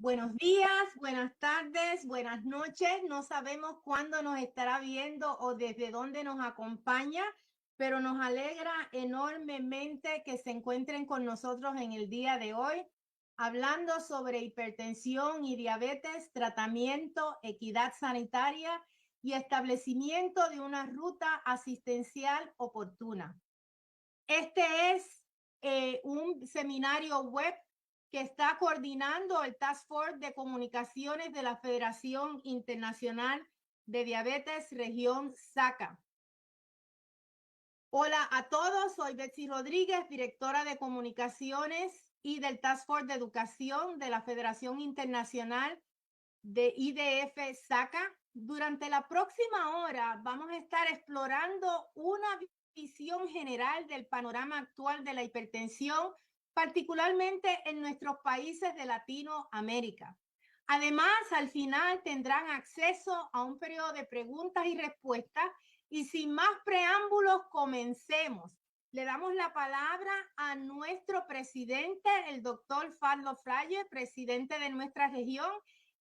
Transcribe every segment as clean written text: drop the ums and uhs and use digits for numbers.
Buenos días, buenas tardes, buenas noches. No sabemos cuándo nos estará viendo o desde dónde nos acompaña, pero nos alegra enormemente que se encuentren con nosotros en el día de hoy, hablando sobre hipertensión y diabetes, tratamiento, equidad sanitaria y establecimiento de una ruta asistencial oportuna. Este es un seminario web que está coordinando el Task Force de Comunicaciones de la Federación Internacional de Diabetes Región SACA. Hola a todos, soy Betsy Rodríguez, directora de Comunicaciones y del Task Force de Educación de la Federación Internacional de IDF SACA. Durante la próxima hora vamos a estar explorando una visión general del panorama actual de la hipertensión, particularmente en nuestros países de Latinoamérica. Además, al final tendrán acceso a un periodo de preguntas y respuestas. Y sin más preámbulos, comencemos. Le damos la palabra a nuestro presidente, el doctor Fadlo Frye, presidente de nuestra región,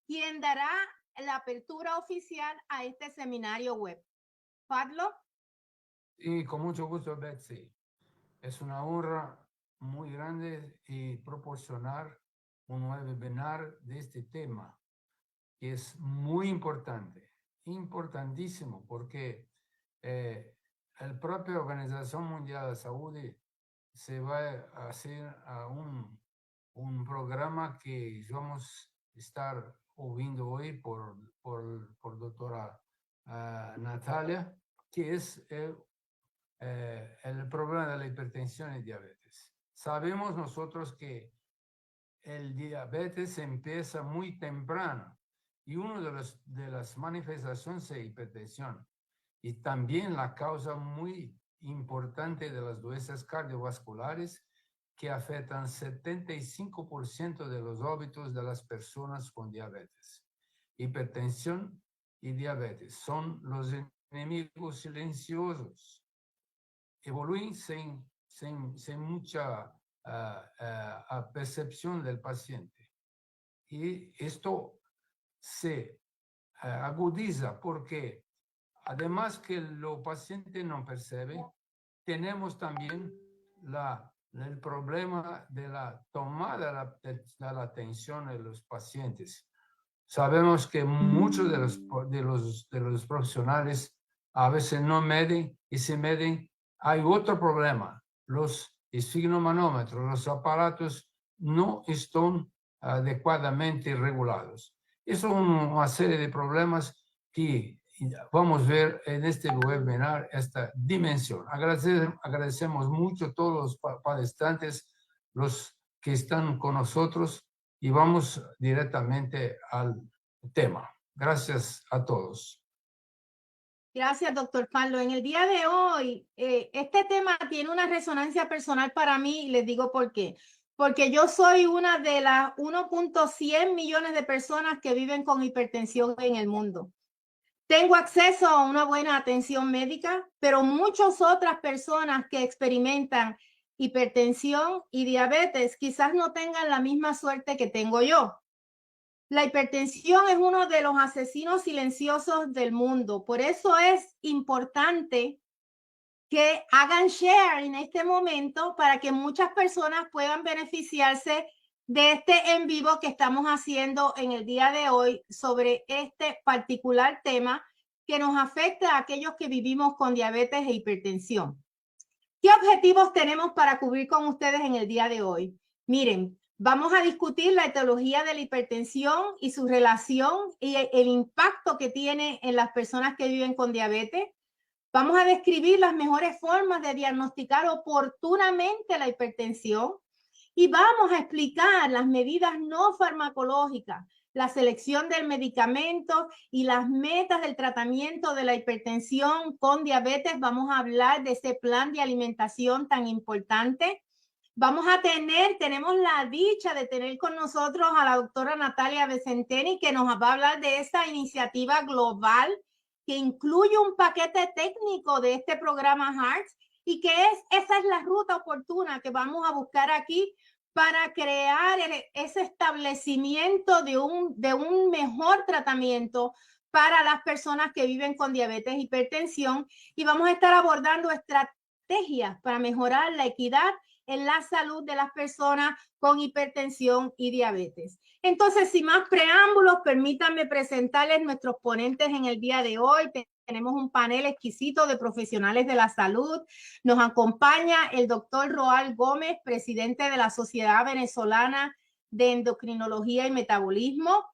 quien dará la apertura oficial a este seminario web. Fadlo. Y con mucho gusto, Betsy. Es una honra muy grande y proporcionar un nuevo webinar de este tema, que es muy importante, importantísimo, porque la propia Organización Mundial de la Salud se va a hacer un programa que vamos a estar oyendo hoy por doctora Natalia, que es el problema de la hipertensión y diabetes. Sabemos nosotros que el diabetes empieza muy temprano y una de las manifestaciones es hipertensión y también la causa muy importante de las doenças cardiovasculares que afectan 75% de los óbitos de las personas con diabetes. Hipertensión y diabetes son los enemigos silenciosos. Evoluyen sin mucha percepción del paciente. Y esto se agudiza porque además que los pacientes no perciben, tenemos también el problema de la tomada de la atención de los pacientes. Sabemos que muchos de los profesionales a veces no miden y si miden, hay otro problema. Los esfigmomanómetros, los aparatos no están adecuadamente regulados. Eso es una serie de problemas que vamos a ver en este webinar, esta dimensión. Agradecemos mucho a todos los palestrantes, los que están con nosotros, y vamos directamente al tema. Gracias a todos. Gracias, doctor Fadlo. En el día de hoy, este tema tiene una resonancia personal para mí y les digo por qué. Porque yo soy una de las 1.100 millones de personas que viven con hipertensión en el mundo. Tengo acceso a una buena atención médica, pero muchas otras personas que experimentan hipertensión y diabetes quizás no tengan la misma suerte que tengo yo. La hipertensión es uno de los asesinos silenciosos del mundo. Por eso es importante que hagan share en este momento para que muchas personas puedan beneficiarse de este en vivo que estamos haciendo en el día de hoy sobre este particular tema que nos afecta a aquellos que vivimos con diabetes e hipertensión. ¿Qué objetivos tenemos para cubrir con ustedes en el día de hoy? Miren, vamos a discutir la etiología de la hipertensión y su relación y el impacto que tiene en las personas que viven con diabetes. Vamos a describir las mejores formas de diagnosticar oportunamente la hipertensión y vamos a explicar las medidas no farmacológicas, la selección del medicamento y las metas del tratamiento de la hipertensión con diabetes. Vamos a hablar de ese plan de alimentación tan importante. Tenemos la dicha de tener con nosotros a la doctora Natalia Vicenteni, que nos va a hablar de esta iniciativa global que incluye un paquete técnico de este programa HEARTS y esa es la ruta oportuna que vamos a buscar aquí para crear ese establecimiento de un mejor tratamiento para las personas que viven con diabetes e hipertensión, y vamos a estar abordando estrategias para mejorar la equidad en la salud de las personas con hipertensión y diabetes. Entonces, sin más preámbulos, permítanme presentarles nuestros ponentes en el día de hoy. Tenemos un panel exquisito de profesionales de la salud. Nos acompaña el doctor Roald Gómez, presidente de la Sociedad Venezolana de Endocrinología y Metabolismo.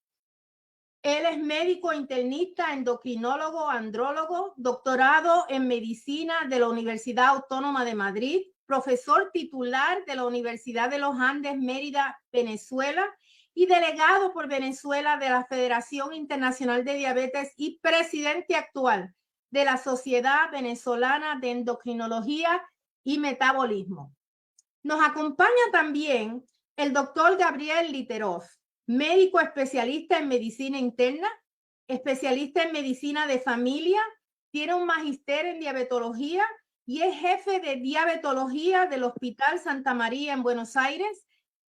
Él es médico internista, endocrinólogo, andrólogo, doctorado en medicina de la Universidad Autónoma de Madrid, profesor titular de la Universidad de los Andes, Mérida, Venezuela, y delegado por Venezuela de la Federación Internacional de Diabetes y presidente actual de la Sociedad Venezolana de Endocrinología y Metabolismo. Nos acompaña también el doctor Gabriel Literoff, médico especialista en medicina interna, especialista en medicina de familia, tiene un magíster en diabetología y es jefe de diabetología del Hospital Santa María en Buenos Aires,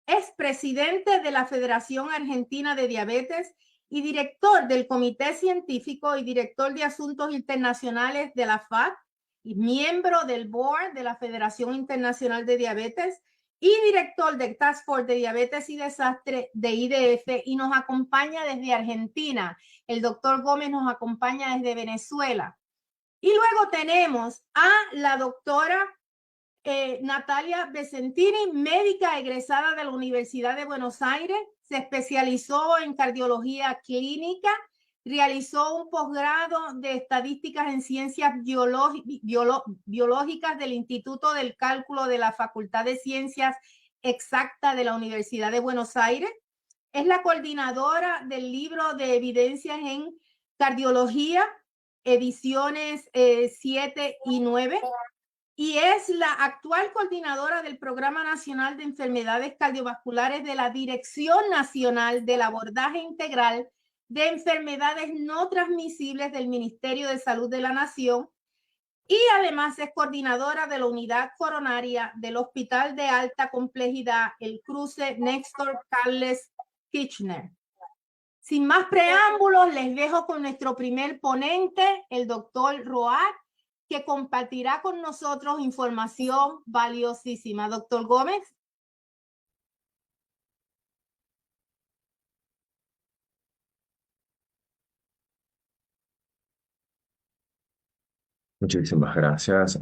es presidente de la Federación Argentina de Diabetes y director del Comité Científico y director de Asuntos Internacionales de la FAD, y miembro del board de la Federación Internacional de Diabetes y director del Task Force de Diabetes y Desastre de IDF, y nos acompaña desde Argentina. El doctor Gómez nos acompaña desde Venezuela. Y luego tenemos a la doctora Natalia Becentini, médica egresada de la Universidad de Buenos Aires, se especializó en cardiología clínica, realizó un posgrado de estadísticas en ciencias biológicas del Instituto del Cálculo de la Facultad de Ciencias Exactas de la Universidad de Buenos Aires. Es la coordinadora del libro de evidencias en cardiología, ediciones 7 y 9, y es la actual coordinadora del Programa Nacional de Enfermedades Cardiovasculares de la Dirección Nacional del Abordaje Integral de Enfermedades No Transmisibles del Ministerio de Salud de la Nación, y además es coordinadora de la unidad coronaria del Hospital de Alta Complejidad, el Cruce Néstor Carles Kirchner. Sin más preámbulos, les dejo con nuestro primer ponente, el doctor Roald, que compartirá con nosotros información valiosísima. Doctor Gómez. Muchísimas gracias,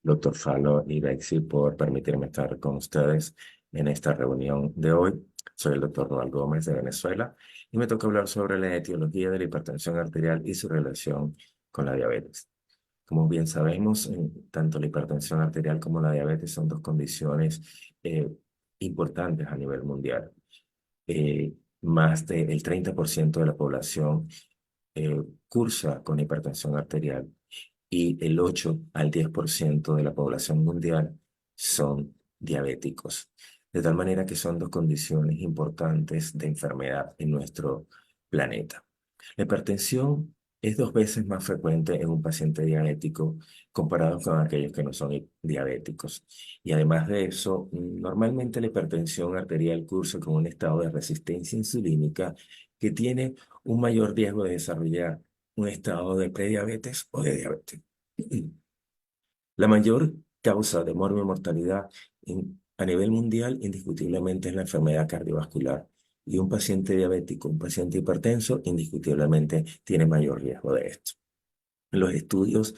doctor Falo y Bexy, por permitirme estar con ustedes en esta reunión de hoy. Soy el doctor Roald Gómez de Venezuela y me toca hablar sobre la etiología de la hipertensión arterial y su relación con la diabetes. Como bien sabemos, tanto la hipertensión arterial como la diabetes son dos condiciones importantes a nivel mundial. Más del 30% de la población cursa con hipertensión arterial y el 8 al 10% de la población mundial son diabéticos. De tal manera que son dos condiciones importantes de enfermedad en nuestro planeta. La hipertensión es 2 veces más frecuente en un paciente diabético comparado con aquellos que no son diabéticos. Y además de eso, normalmente la hipertensión arterial cursa con un estado de resistencia insulínica que tiene un mayor riesgo de desarrollar un estado de prediabetes o de diabetes. La mayor causa de mortalidad a nivel mundial indiscutiblemente es la enfermedad cardiovascular. Y un paciente diabético, un paciente hipertenso, indiscutiblemente tiene mayor riesgo de esto. En los estudios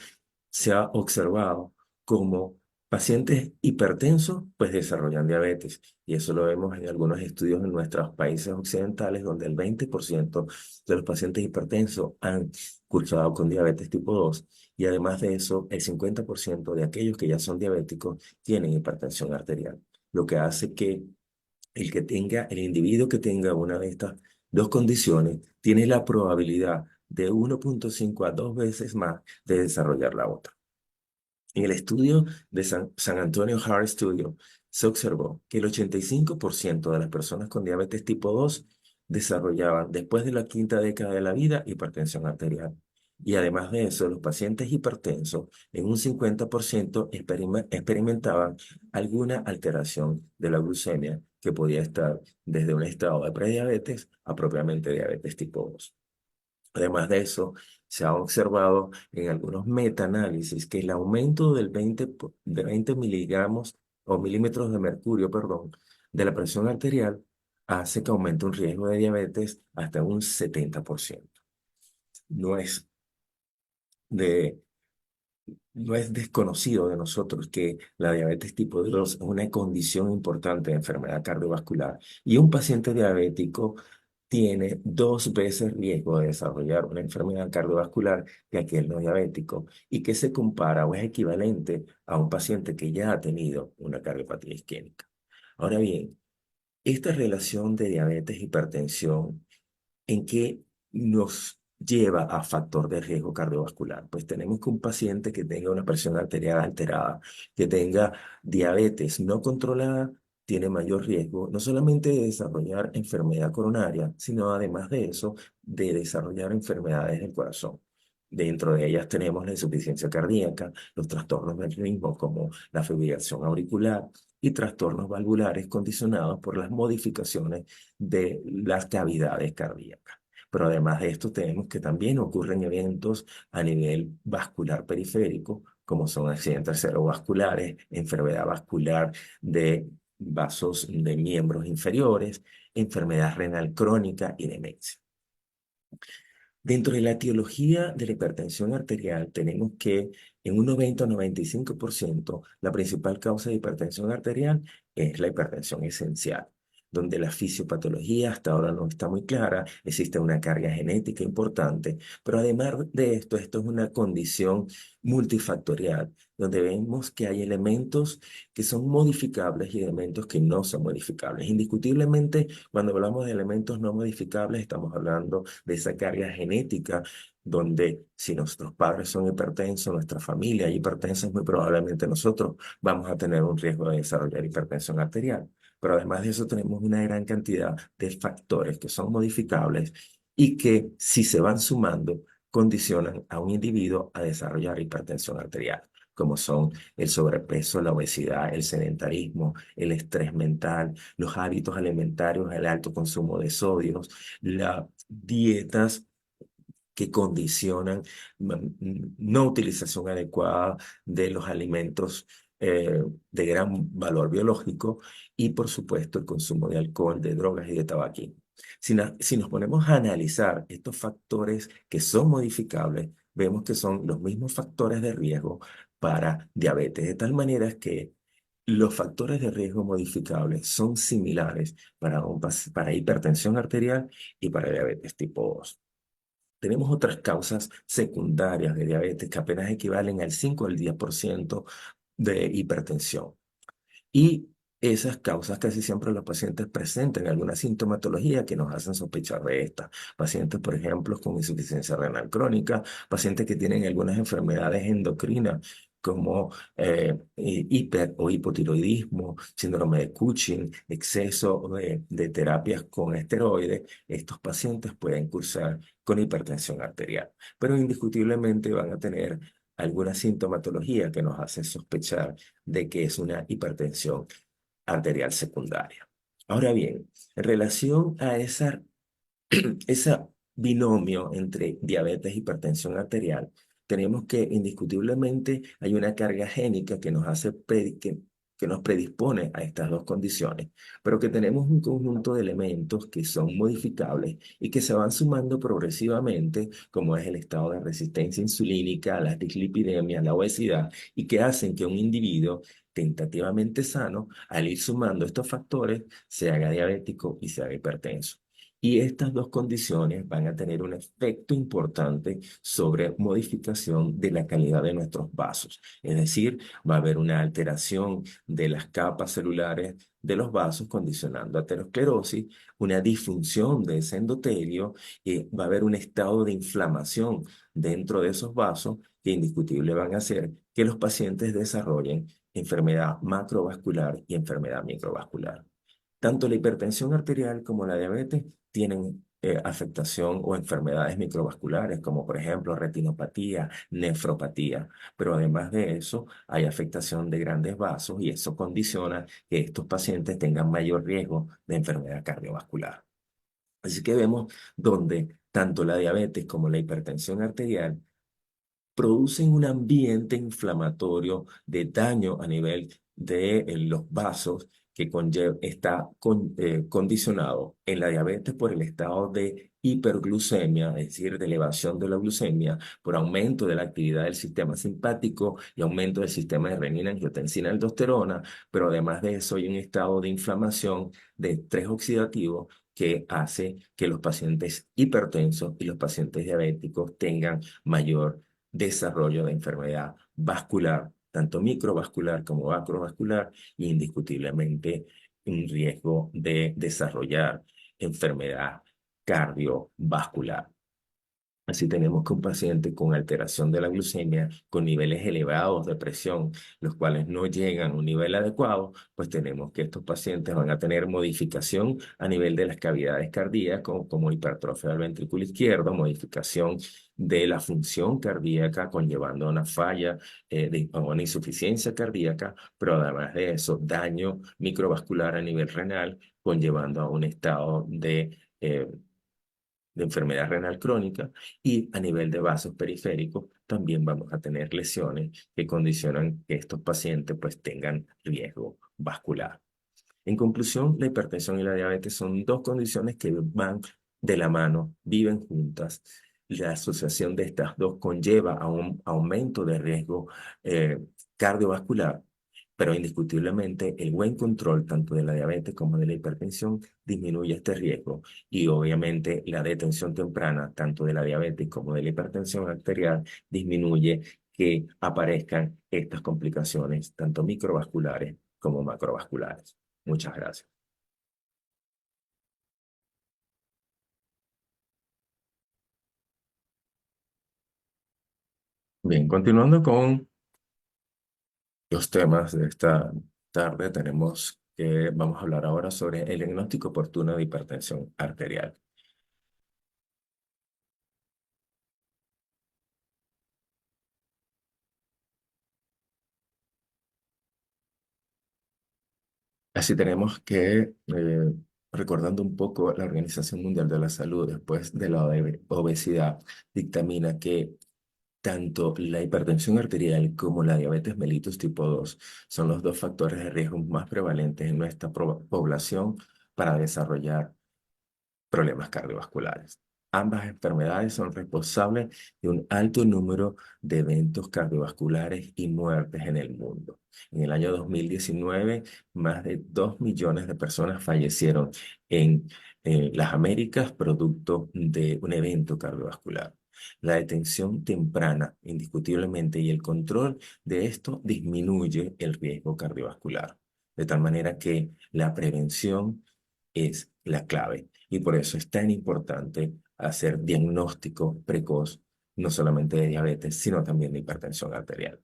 se ha observado cómo pacientes hipertensos pues desarrollan diabetes, y eso lo vemos en algunos estudios en nuestros países occidentales, donde el 20% de los pacientes hipertensos han cursado con diabetes tipo 2, y además de eso el 50% de aquellos que ya son diabéticos tienen hipertensión arterial, lo que hace que el individuo que tenga una de estas dos condiciones tiene la probabilidad de 1.5 a 2 veces más de desarrollar la otra. En el estudio de San Antonio Heart Studio se observó que el 85% de las personas con diabetes tipo 2 desarrollaban después de la quinta década de la vida hipertensión arterial. Y además de eso, los pacientes hipertensos en un 50% experimentaban alguna alteración de la glucemia que podía estar desde un estado de prediabetes a propiamente diabetes tipo 2. Además de eso, se ha observado en algunos metaanálisis que el aumento de 20 miligramos o milímetros de mercurio, perdón, de la presión arterial hace que aumente un riesgo de diabetes hasta un 70%. No es de No es desconocido de nosotros que la diabetes tipo 2 es una condición importante de enfermedad cardiovascular y un paciente diabético tiene 2 veces riesgo de desarrollar una enfermedad cardiovascular que aquel no diabético y que se compara o es equivalente a un paciente que ya ha tenido una cardiopatía isquémica. Ahora bien, esta relación de diabetes, hipertensión, ¿en qué nos lleva a factor de riesgo cardiovascular? Pues tenemos que un paciente que tenga una presión arterial alterada, que tenga diabetes no controlada, tiene mayor riesgo no solamente de desarrollar enfermedad coronaria, sino además de eso, de desarrollar enfermedades del corazón. Dentro de ellas tenemos la insuficiencia cardíaca, los trastornos del ritmo como la fibrilación auricular y trastornos valvulares condicionados por las modificaciones de las cavidades cardíacas. Pero además de esto, tenemos que también ocurren eventos a nivel vascular periférico, como son accidentes cerebrovasculares, enfermedad vascular de vasos de miembros inferiores, enfermedad renal crónica y demencia. Dentro de la etiología de la hipertensión arterial, tenemos que en un 90 o 95% la principal causa de hipertensión arterial es la hipertensión esencial, donde la fisiopatología hasta ahora no está muy clara, existe una carga genética importante, pero además de esto, esto es una condición multifactorial, donde vemos que hay elementos que son modificables y elementos que no son modificables. Indiscutiblemente, cuando hablamos de elementos no modificables, estamos hablando de esa carga genética, donde si nuestros padres son hipertensos, nuestra familia es hipertensa, muy probablemente nosotros vamos a tener un riesgo de desarrollar hipertensión arterial. Pero además de eso tenemos una gran cantidad de factores que son modificables y que si se van sumando, condicionan a un individuo a desarrollar hipertensión arterial, como son el sobrepeso, la obesidad, el sedentarismo, el estrés mental, los hábitos alimentarios, el alto consumo de sodios, las dietas que condicionan no utilización adecuada de los alimentos de gran valor biológico y, por supuesto, el consumo de alcohol, de drogas y de tabaquismo. Si nos ponemos a analizar estos factores que son modificables, vemos que son los mismos factores de riesgo para diabetes, de tal manera que los factores de riesgo modificables son similares para hipertensión arterial y para diabetes tipo 2. Tenemos otras causas secundarias de diabetes que apenas equivalen al 5 al 10% de hipertensión. Y esas causas casi siempre los pacientes presentan alguna sintomatología que nos hacen sospechar de estas. Pacientes, por ejemplo, con insuficiencia renal crónica, pacientes que tienen algunas enfermedades endocrinas como hiper o hipotiroidismo, síndrome de Cushing, exceso de terapias con esteroides. Estos pacientes pueden cursar con hipertensión arterial, pero indiscutiblemente van a tener alguna sintomatología que nos hace sospechar de que es una hipertensión arterial secundaria. Ahora bien, en relación a esa binomio entre diabetes y hipertensión arterial, tenemos que indiscutiblemente hay una carga génica que que nos predispone a estas dos condiciones, pero que tenemos un conjunto de elementos que son modificables y que se van sumando progresivamente, como es el estado de resistencia insulínica, las dislipidemias, la obesidad, y que hacen que un individuo tentativamente sano, al ir sumando estos factores, se haga diabético y se haga hipertenso. Y estas dos condiciones van a tener un efecto importante sobre modificación de la calidad de nuestros vasos. Es decir, va a haber una alteración de las capas celulares de los vasos, condicionando aterosclerosis, una disfunción de ese endotelio, y va a haber un estado de inflamación dentro de esos vasos que indiscutible van a hacer que los pacientes desarrollen enfermedad macrovascular y enfermedad microvascular. Tanto la hipertensión arterial como la diabetes tienen afectación o enfermedades microvasculares, como por ejemplo retinopatía, nefropatía. Pero además de eso, hay afectación de grandes vasos y eso condiciona que estos pacientes tengan mayor riesgo de enfermedad cardiovascular. Así que vemos donde tanto la diabetes como la hipertensión arterial producen un ambiente inflamatorio de daño a nivel de los vasos que está condicionado en la diabetes por el estado de hiperglucemia, es decir, de elevación de la glucemia, por aumento de la actividad del sistema simpático y aumento del sistema de renina, angiotensina, aldosterona, pero además de eso hay un estado de inflamación de estrés oxidativo que hace que los pacientes hipertensos y los pacientes diabéticos tengan mayor desarrollo de enfermedad vascular, tanto microvascular como macrovascular, y indiscutiblemente un riesgo de desarrollar enfermedad cardiovascular. Así tenemos que un paciente con alteración de la glucemia, con niveles elevados de presión, los cuales no llegan a un nivel adecuado, pues tenemos que estos pacientes van a tener modificación a nivel de las cavidades cardíacas, como hipertrofia del ventrículo izquierdo, modificación de la función cardíaca, conllevando a una falla o una insuficiencia cardíaca, pero además de eso, daño microvascular a nivel renal, conllevando a un estado de enfermedad renal crónica, y a nivel de vasos periféricos también vamos a tener lesiones que condicionan que estos pacientes pues tengan riesgo vascular. En conclusión, la hipertensión y la diabetes son dos condiciones que van de la mano, viven juntas. La asociación de estas dos conlleva a un aumento de riesgo cardiovascular, pero indiscutiblemente el buen control tanto de la diabetes como de la hipertensión disminuye este riesgo, y obviamente la detención temprana tanto de la diabetes como de la hipertensión arterial disminuye que aparezcan estas complicaciones tanto microvasculares como macrovasculares. Muchas gracias. Bien, continuando con los temas de esta tarde, vamos a hablar ahora sobre el diagnóstico oportuno de hipertensión arterial. Así tenemos que, recordando un poco, la Organización Mundial de la Salud, después de la obesidad, dictamina que tanto la hipertensión arterial como la diabetes mellitus tipo 2 son los dos factores de riesgo más prevalentes en nuestra población para desarrollar problemas cardiovasculares. Ambas enfermedades son responsables de un alto número de eventos cardiovasculares y muertes en el mundo. En el año 2019, más de 2 millones de personas fallecieron en las Américas producto de un evento cardiovascular. La detención temprana, indiscutiblemente, y el control de esto disminuye el riesgo cardiovascular. De tal manera que la prevención es la clave. Y por eso es tan importante hacer diagnóstico precoz, no solamente de diabetes, sino también de hipertensión arterial.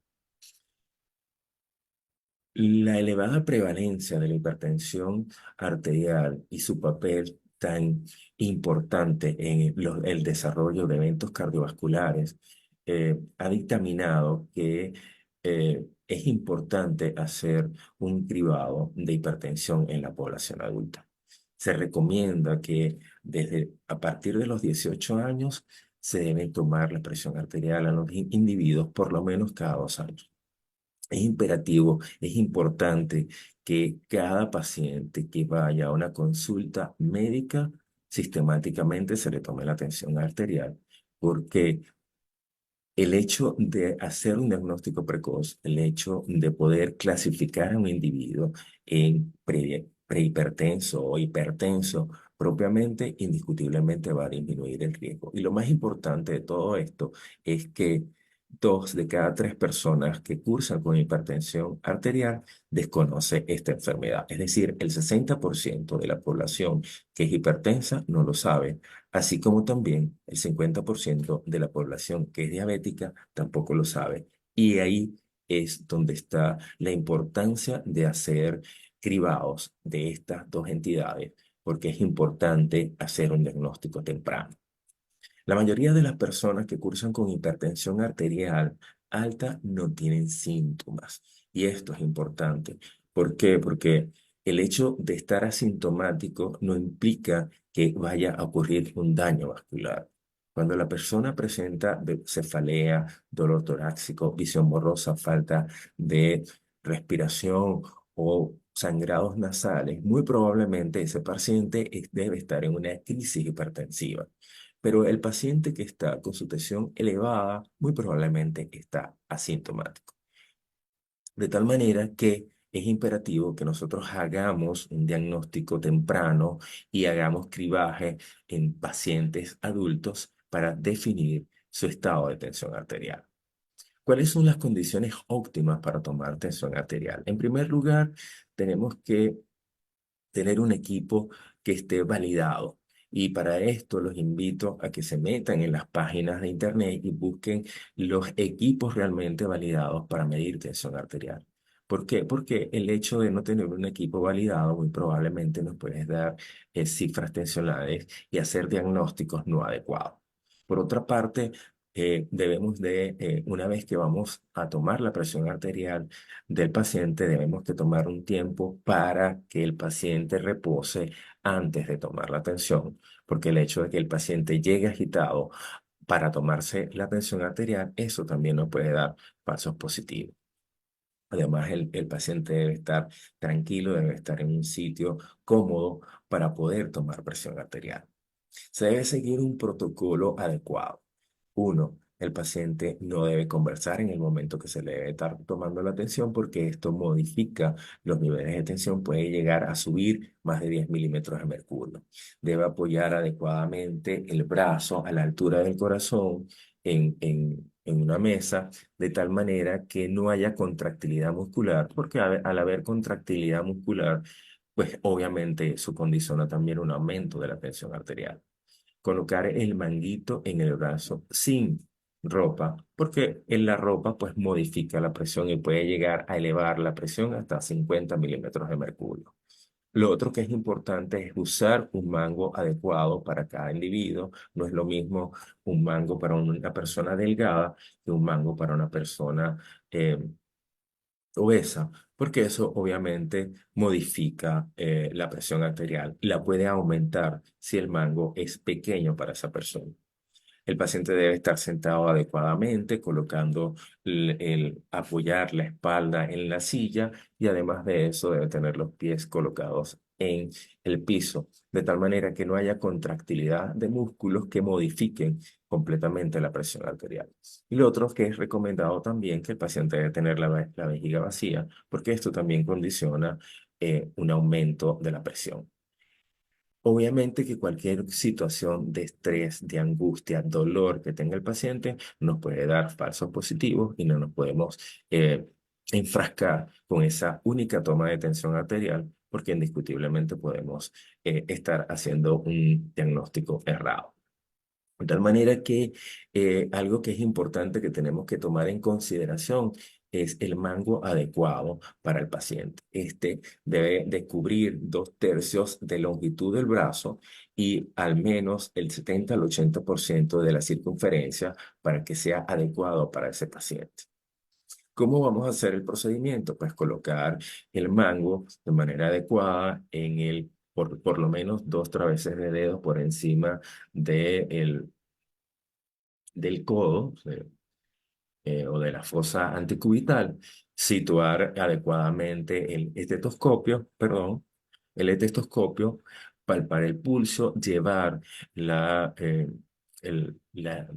La elevada prevalencia de la hipertensión arterial y su papel tan importante en el desarrollo de eventos cardiovasculares ha dictaminado que es importante hacer un cribado de hipertensión en la población adulta. Se recomienda que a partir de los 18 años se debe tomar la presión arterial a los individuos por lo menos cada 2 años. Es imperativo, es importante que cada paciente que vaya a una consulta médica sistemáticamente se le tome la tensión arterial, porque el hecho de hacer un diagnóstico precoz, el hecho de poder clasificar a un individuo en prehipertenso o hipertenso propiamente, indiscutiblemente va a disminuir el riesgo. Y lo más importante de todo esto es que 2 de cada 3 personas que cursan con hipertensión arterial desconoce esta enfermedad. Es decir, el 60% de la población que es hipertensa no lo sabe, así como también el 50% de la población que es diabética tampoco lo sabe. Y ahí es donde está la importancia de hacer cribados de estas dos entidades porque es importante hacer un diagnóstico temprano. La mayoría de las personas que cursan con hipertensión arterial alta no tienen síntomas. Y esto es importante. ¿Por qué? Porque el hecho de estar asintomático no implica que vaya a ocurrir un daño vascular. Cuando la persona presenta cefalea, dolor torácico, visión borrosa, falta de respiración o sangrados nasales, muy probablemente ese paciente debe estar en una crisis hipertensiva. Pero el paciente que está con su tensión elevada muy probablemente está asintomático. De tal manera que es imperativo que nosotros hagamos un diagnóstico temprano y hagamos cribaje en pacientes adultos para definir su estado de tensión arterial. ¿Cuáles son las condiciones óptimas para tomar tensión arterial? En primer lugar, tenemos que tener un equipo que esté validado. Y para esto los invito a que se metan en las páginas de internet y busquen los equipos realmente validados para medir tensión arterial. ¿Por qué? Porque el hecho de no tener un equipo validado muy probablemente nos puede dar cifras tensionales y hacer diagnósticos no adecuados. Por otra parte, debemos una vez que vamos a tomar la presión arterial, del paciente, debemos de tomar un tiempo para que el paciente repose antes de tomar la tensión, porque el hecho de que el paciente llegue agitado para tomarse la tensión arterial, eso también nos puede dar falsos positivos. Además, el paciente debe estar tranquilo, debe estar en un sitio cómodo para poder tomar presión arterial. Se debe seguir un protocolo adecuado. Uno, el paciente no debe conversar en el momento que se le debe estar tomando la tensión porque esto modifica los niveles de tensión, puede llegar a subir más de 10 milímetros de mercurio. Debe apoyar adecuadamente el brazo a la altura del corazón en una mesa, de tal manera que no haya contractilidad muscular, porque al haber contractilidad muscular, pues obviamente eso condiciona también un aumento de la tensión arterial. Colocar el manguito en el brazo sin ropa, porque en la ropa pues modifica la presión y puede llegar a elevar la presión hasta 50 milímetros de mercurio. Lo otro que es importante es usar un mango adecuado para cada individuo. No es lo mismo un mango para una persona delgada que un mango para una persona obesa, porque eso obviamente modifica la presión arterial y la puede aumentar si el mango es pequeño para esa persona. El paciente debe estar sentado adecuadamente, colocando apoyar la espalda en la silla y además de eso debe tener los pies colocados en el piso, de tal manera que no haya contractilidad de músculos que modifiquen completamente la presión arterial. Y lo otro que es recomendado también que el paciente debe tener la vejiga vacía, porque esto también condiciona un aumento de la presión. Obviamente que cualquier situación de estrés, de angustia, dolor que tenga el paciente nos puede dar falsos positivos y no nos podemos enfrascar con esa única toma de tensión arterial porque indiscutiblemente podemos estar haciendo un diagnóstico errado. De tal manera que algo que es importante que tenemos que tomar en consideración es el mango adecuado para el paciente. Este debe de cubrir 2/3 de longitud del brazo y al menos el 70 al 80% de la circunferencia para que sea adecuado para ese paciente. ¿Cómo vamos a hacer el procedimiento? Pues colocar el mango de manera adecuada por lo menos 2 traveses de dedo por encima del codo o de la fosa antecubital, situar adecuadamente el estetoscopio, palpar el pulso, llevar la, el, la,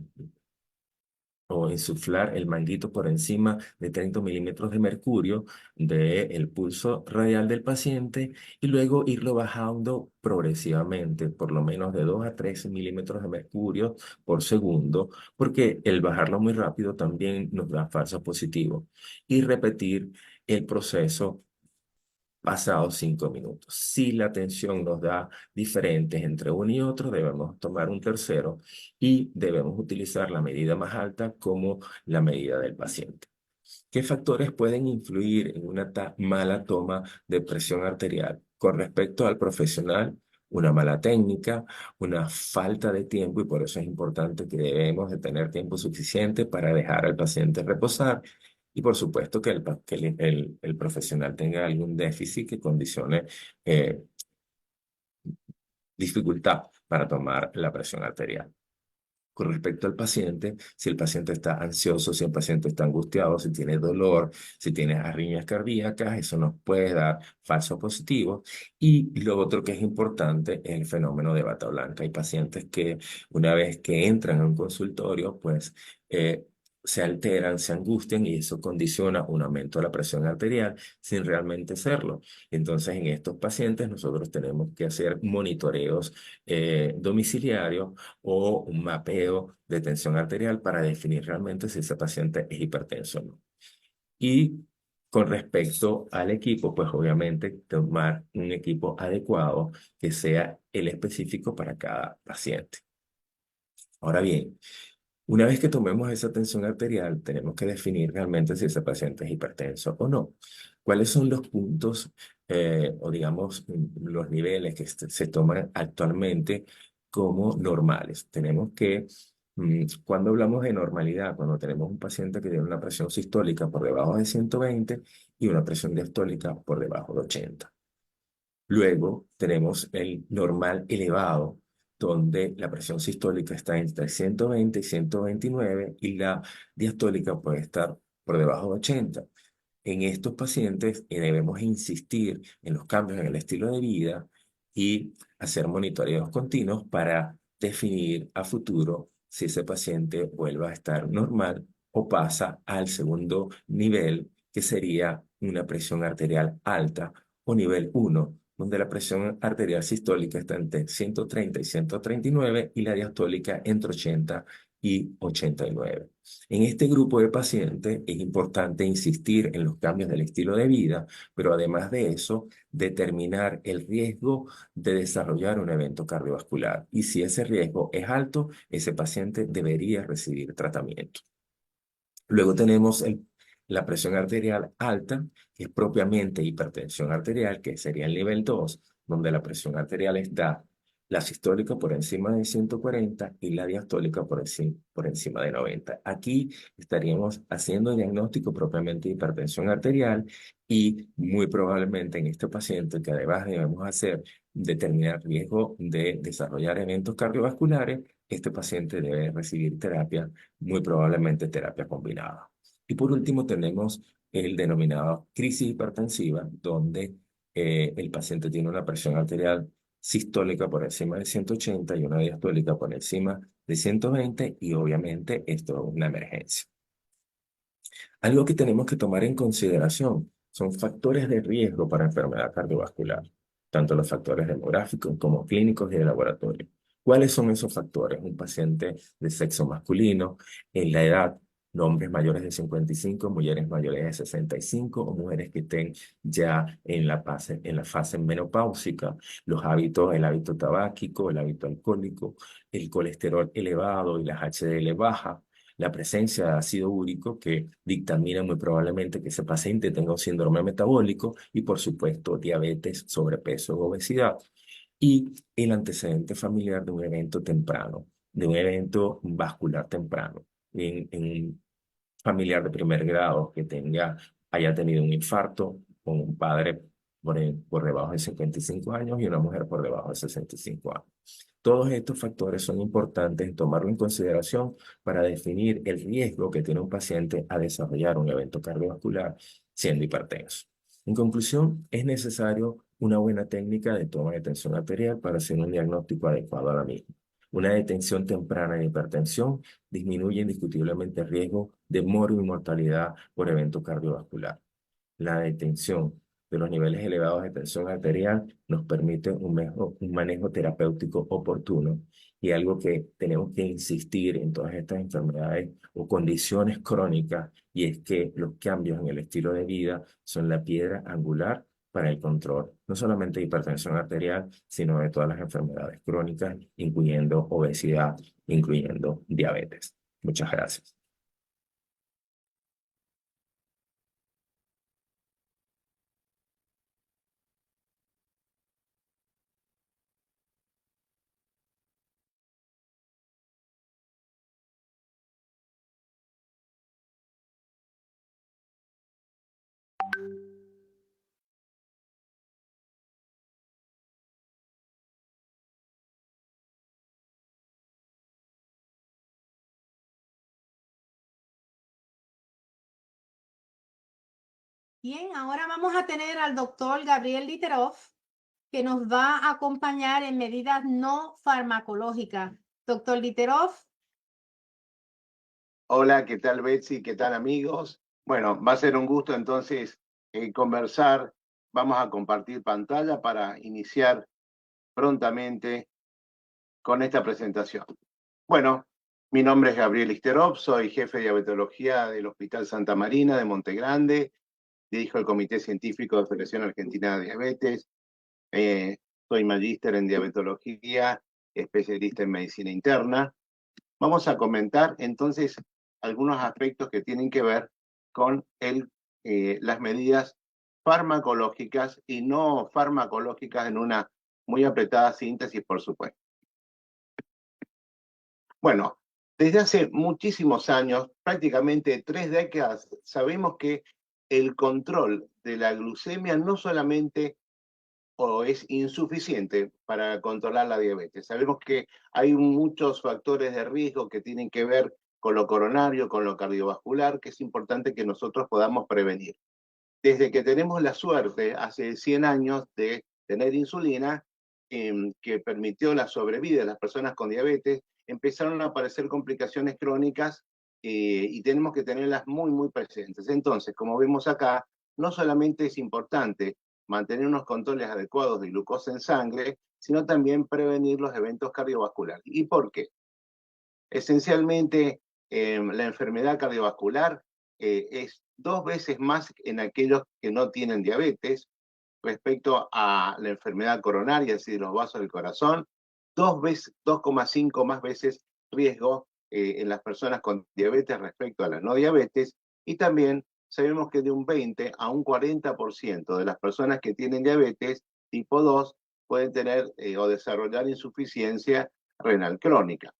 o insuflar el manguito por encima de 30 milímetros de mercurio del pulso radial del paciente y luego irlo bajando progresivamente, por lo menos de 2 a 3 milímetros de mercurio por segundo, porque el bajarlo muy rápido también nos da falsos positivos. Y repetir el proceso pasados 5 minutos. Si la tensión nos da diferentes entre uno y otro, debemos tomar un tercero y debemos utilizar la medida más alta como la medida del paciente. ¿Qué factores pueden influir en una mala toma de presión arterial? Con respecto al profesional, una mala técnica, una falta de tiempo, y por eso es importante que debemos de tener tiempo suficiente para dejar al paciente reposar. Y por supuesto que el profesional tenga algún déficit que condicione eh, dificultad para tomar la presión arterial. Con respecto al paciente, si el paciente está ansioso, si el paciente está angustiado, si tiene dolor, si tiene arritmias cardíacas, eso nos puede dar falsos positivos. Y lo otro que es importante es el fenómeno de bata blanca. Hay pacientes que una vez que entran a un consultorio, pues se alteran, se angustian y eso condiciona un aumento de la presión arterial sin realmente serlo. Entonces, en estos pacientes nosotros tenemos que hacer monitoreos domiciliarios o un mapeo de tensión arterial para definir realmente si ese paciente es hipertenso o no. Y con respecto al equipo, pues obviamente tomar un equipo adecuado que sea el específico para cada paciente. Ahora bien, una vez que tomemos esa tensión arterial, tenemos que definir realmente si ese paciente es hipertenso o no. ¿Cuáles son los puntos o digamos los niveles que se toman actualmente como normales? Tenemos que, cuando hablamos de normalidad, cuando tenemos un paciente que tiene una presión sistólica por debajo de 120 y una presión diastólica por debajo de 80. Luego tenemos el normal elevado, donde la presión sistólica está entre 120 y 129 y la diastólica puede estar por debajo de 80. En estos pacientes debemos insistir en los cambios en el estilo de vida y hacer monitoreos continuos para definir a futuro si ese paciente vuelve a estar normal o pasa al segundo nivel, que sería una presión arterial alta o nivel 1, donde la presión arterial sistólica está entre 130 y 139 y la diastólica entre 80 y 89. En este grupo de pacientes es importante insistir en los cambios del estilo de vida, pero además de eso, determinar el riesgo de desarrollar un evento cardiovascular. Y si ese riesgo es alto, ese paciente debería recibir tratamiento. Luego tenemos la presión arterial alta, que es propiamente hipertensión arterial, que sería el nivel 2, donde la presión arterial está la sistólica por encima de 140 y la diastólica por encima de 90. Aquí estaríamos haciendo diagnóstico propiamente de hipertensión arterial y muy probablemente en este paciente que además debemos hacer determinar riesgo de desarrollar eventos cardiovasculares, este paciente debe recibir terapia, muy probablemente terapia combinada. Y por último tenemos el denominado crisis hipertensiva, donde el paciente tiene una presión arterial sistólica por encima de 180 y una diastólica por encima de 120 y obviamente esto es una emergencia. Algo que tenemos que tomar en consideración son factores de riesgo para enfermedad cardiovascular, tanto los factores demográficos como clínicos y de laboratorio. ¿Cuáles son esos factores? Un paciente de sexo masculino, en la edad, hombres mayores de 55, mujeres mayores de 65 o mujeres que estén ya en la fase menopáusica, los hábitos, el hábito tabáquico, el hábito alcohólico, el colesterol elevado y las HDL bajas, la presencia de ácido úrico que dictamina muy probablemente que ese paciente tenga un síndrome metabólico y por supuesto diabetes, sobrepeso, obesidad y el antecedente familiar de un evento temprano, de un evento vascular temprano, en un familiar de primer grado que haya tenido un infarto con un padre por debajo de 55 años y una mujer por debajo de 65 años. Todos estos factores son importantes en tomarlo en consideración para definir el riesgo que tiene un paciente a desarrollar un evento cardiovascular siendo hipertenso. En conclusión, es necesario una buena técnica de toma de tensión arterial para hacer un diagnóstico adecuado a la misma. Una detención temprana de hipertensión disminuye indiscutiblemente el riesgo de muerte y mortalidad por evento cardiovascular. La detención de los niveles elevados de tensión arterial nos permite un manejo terapéutico oportuno y algo que tenemos que insistir en todas estas enfermedades o condiciones crónicas y es que los cambios en el estilo de vida son la piedra angular para el control, no solamente de hipertensión arterial, sino de todas las enfermedades crónicas, incluyendo obesidad, incluyendo diabetes. Muchas gracias. Bien, ahora vamos a tener al doctor Gabriel Literoff, que nos va a acompañar en medidas no farmacológicas. Doctor Literoff. Hola, ¿qué tal Betsy? ¿Qué tal amigos? Bueno, va a ser un gusto entonces conversar. Vamos a compartir pantalla para iniciar prontamente con esta presentación. Bueno, mi nombre es Gabriel Listerov, soy jefe de diabetología del Hospital Santa Marina de Monte Grande, dirijo el Comité Científico de Federación Argentina de Diabetes, soy magíster en diabetología, especialista en medicina interna. Vamos a comentar entonces algunos aspectos que tienen que ver con las medidas farmacológicas y no farmacológicas en una muy apretada síntesis, por supuesto. Bueno, desde hace muchísimos años, prácticamente 3 décadas, sabemos que el control de la glucemia no solamente o es insuficiente para controlar la diabetes. Sabemos que hay muchos factores de riesgo que tienen que ver con lo coronario, con lo cardiovascular, que es importante que nosotros podamos prevenir. Desde que tenemos la suerte, hace 100 años, de tener insulina, que permitió la sobrevida de las personas con diabetes, empezaron a aparecer complicaciones crónicas y tenemos que tenerlas muy, muy presentes. Entonces, como vemos acá, no solamente es importante mantener unos controles adecuados de glucosa en sangre, sino también prevenir los eventos cardiovasculares. ¿Y por qué? Esencialmente, la enfermedad cardiovascular es 2 veces más en aquellos que no tienen diabetes respecto a la enfermedad coronaria, es decir, los vasos del corazón, 2,5 más veces riesgo en las personas con diabetes respecto a la no diabetes, y también sabemos que de un 20 a un 40% de las personas que tienen diabetes tipo 2 pueden tener o desarrollar insuficiencia renal crónica.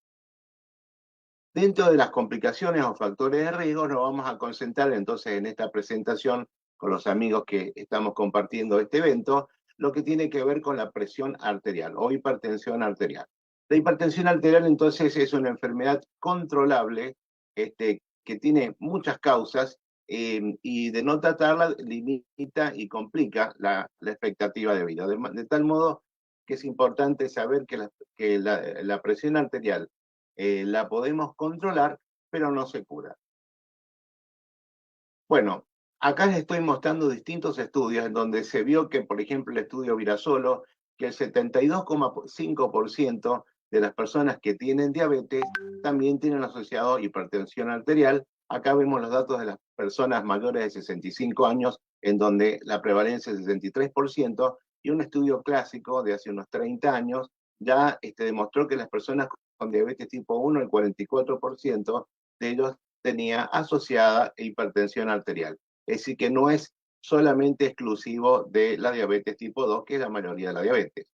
Dentro de las complicaciones o factores de riesgo nos vamos a concentrar entonces en esta presentación con los amigos que estamos compartiendo este evento, lo que tiene que ver con la presión arterial o hipertensión arterial. La hipertensión arterial entonces es una enfermedad controlable que tiene muchas causas y de no tratarla limita y complica la expectativa de vida. De tal modo que es importante saber que la presión arterial la podemos controlar, pero no se cura. Bueno, acá les estoy mostrando distintos estudios en donde se vio que, por ejemplo, el estudio Virasolo, que el 72,5% de las personas que tienen diabetes también tienen asociado hipertensión arterial. Acá vemos los datos de las personas mayores de 65 años, en donde la prevalencia es 63%, y un estudio clásico de hace unos 30 años ya demostró que las personas con diabetes tipo 1, el 44% de ellos tenía asociada hipertensión arterial. Es decir, que no es solamente exclusivo de la diabetes tipo 2, que es la mayoría de la diabetes.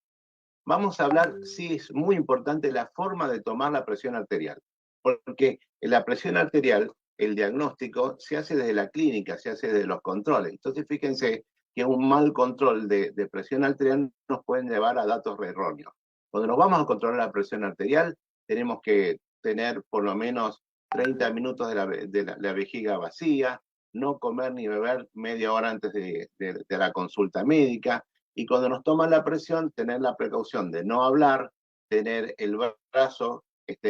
Vamos a hablar, sí, es muy importante la forma de tomar la presión arterial, porque la presión arterial, el diagnóstico, se hace desde la clínica, se hace desde los controles. Entonces, fíjense que un mal control de presión arterial nos puede llevar a datos erróneos. Cuando nos vamos a controlar la presión arterial, tenemos que tener por lo menos 30 minutos de la vejiga vacía, no comer ni beber media hora antes de la consulta médica, y cuando nos toman la presión, tener la precaución de no hablar, tener el brazo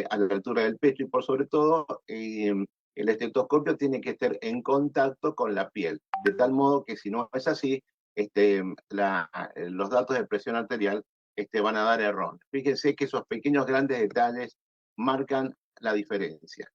a la altura del pecho y por sobre todo el estetoscopio tiene que estar en contacto con la piel, de tal modo que si no es así, los datos de presión arterial van a dar error. Fíjense que esos pequeños grandes detalles marcan la diferencia.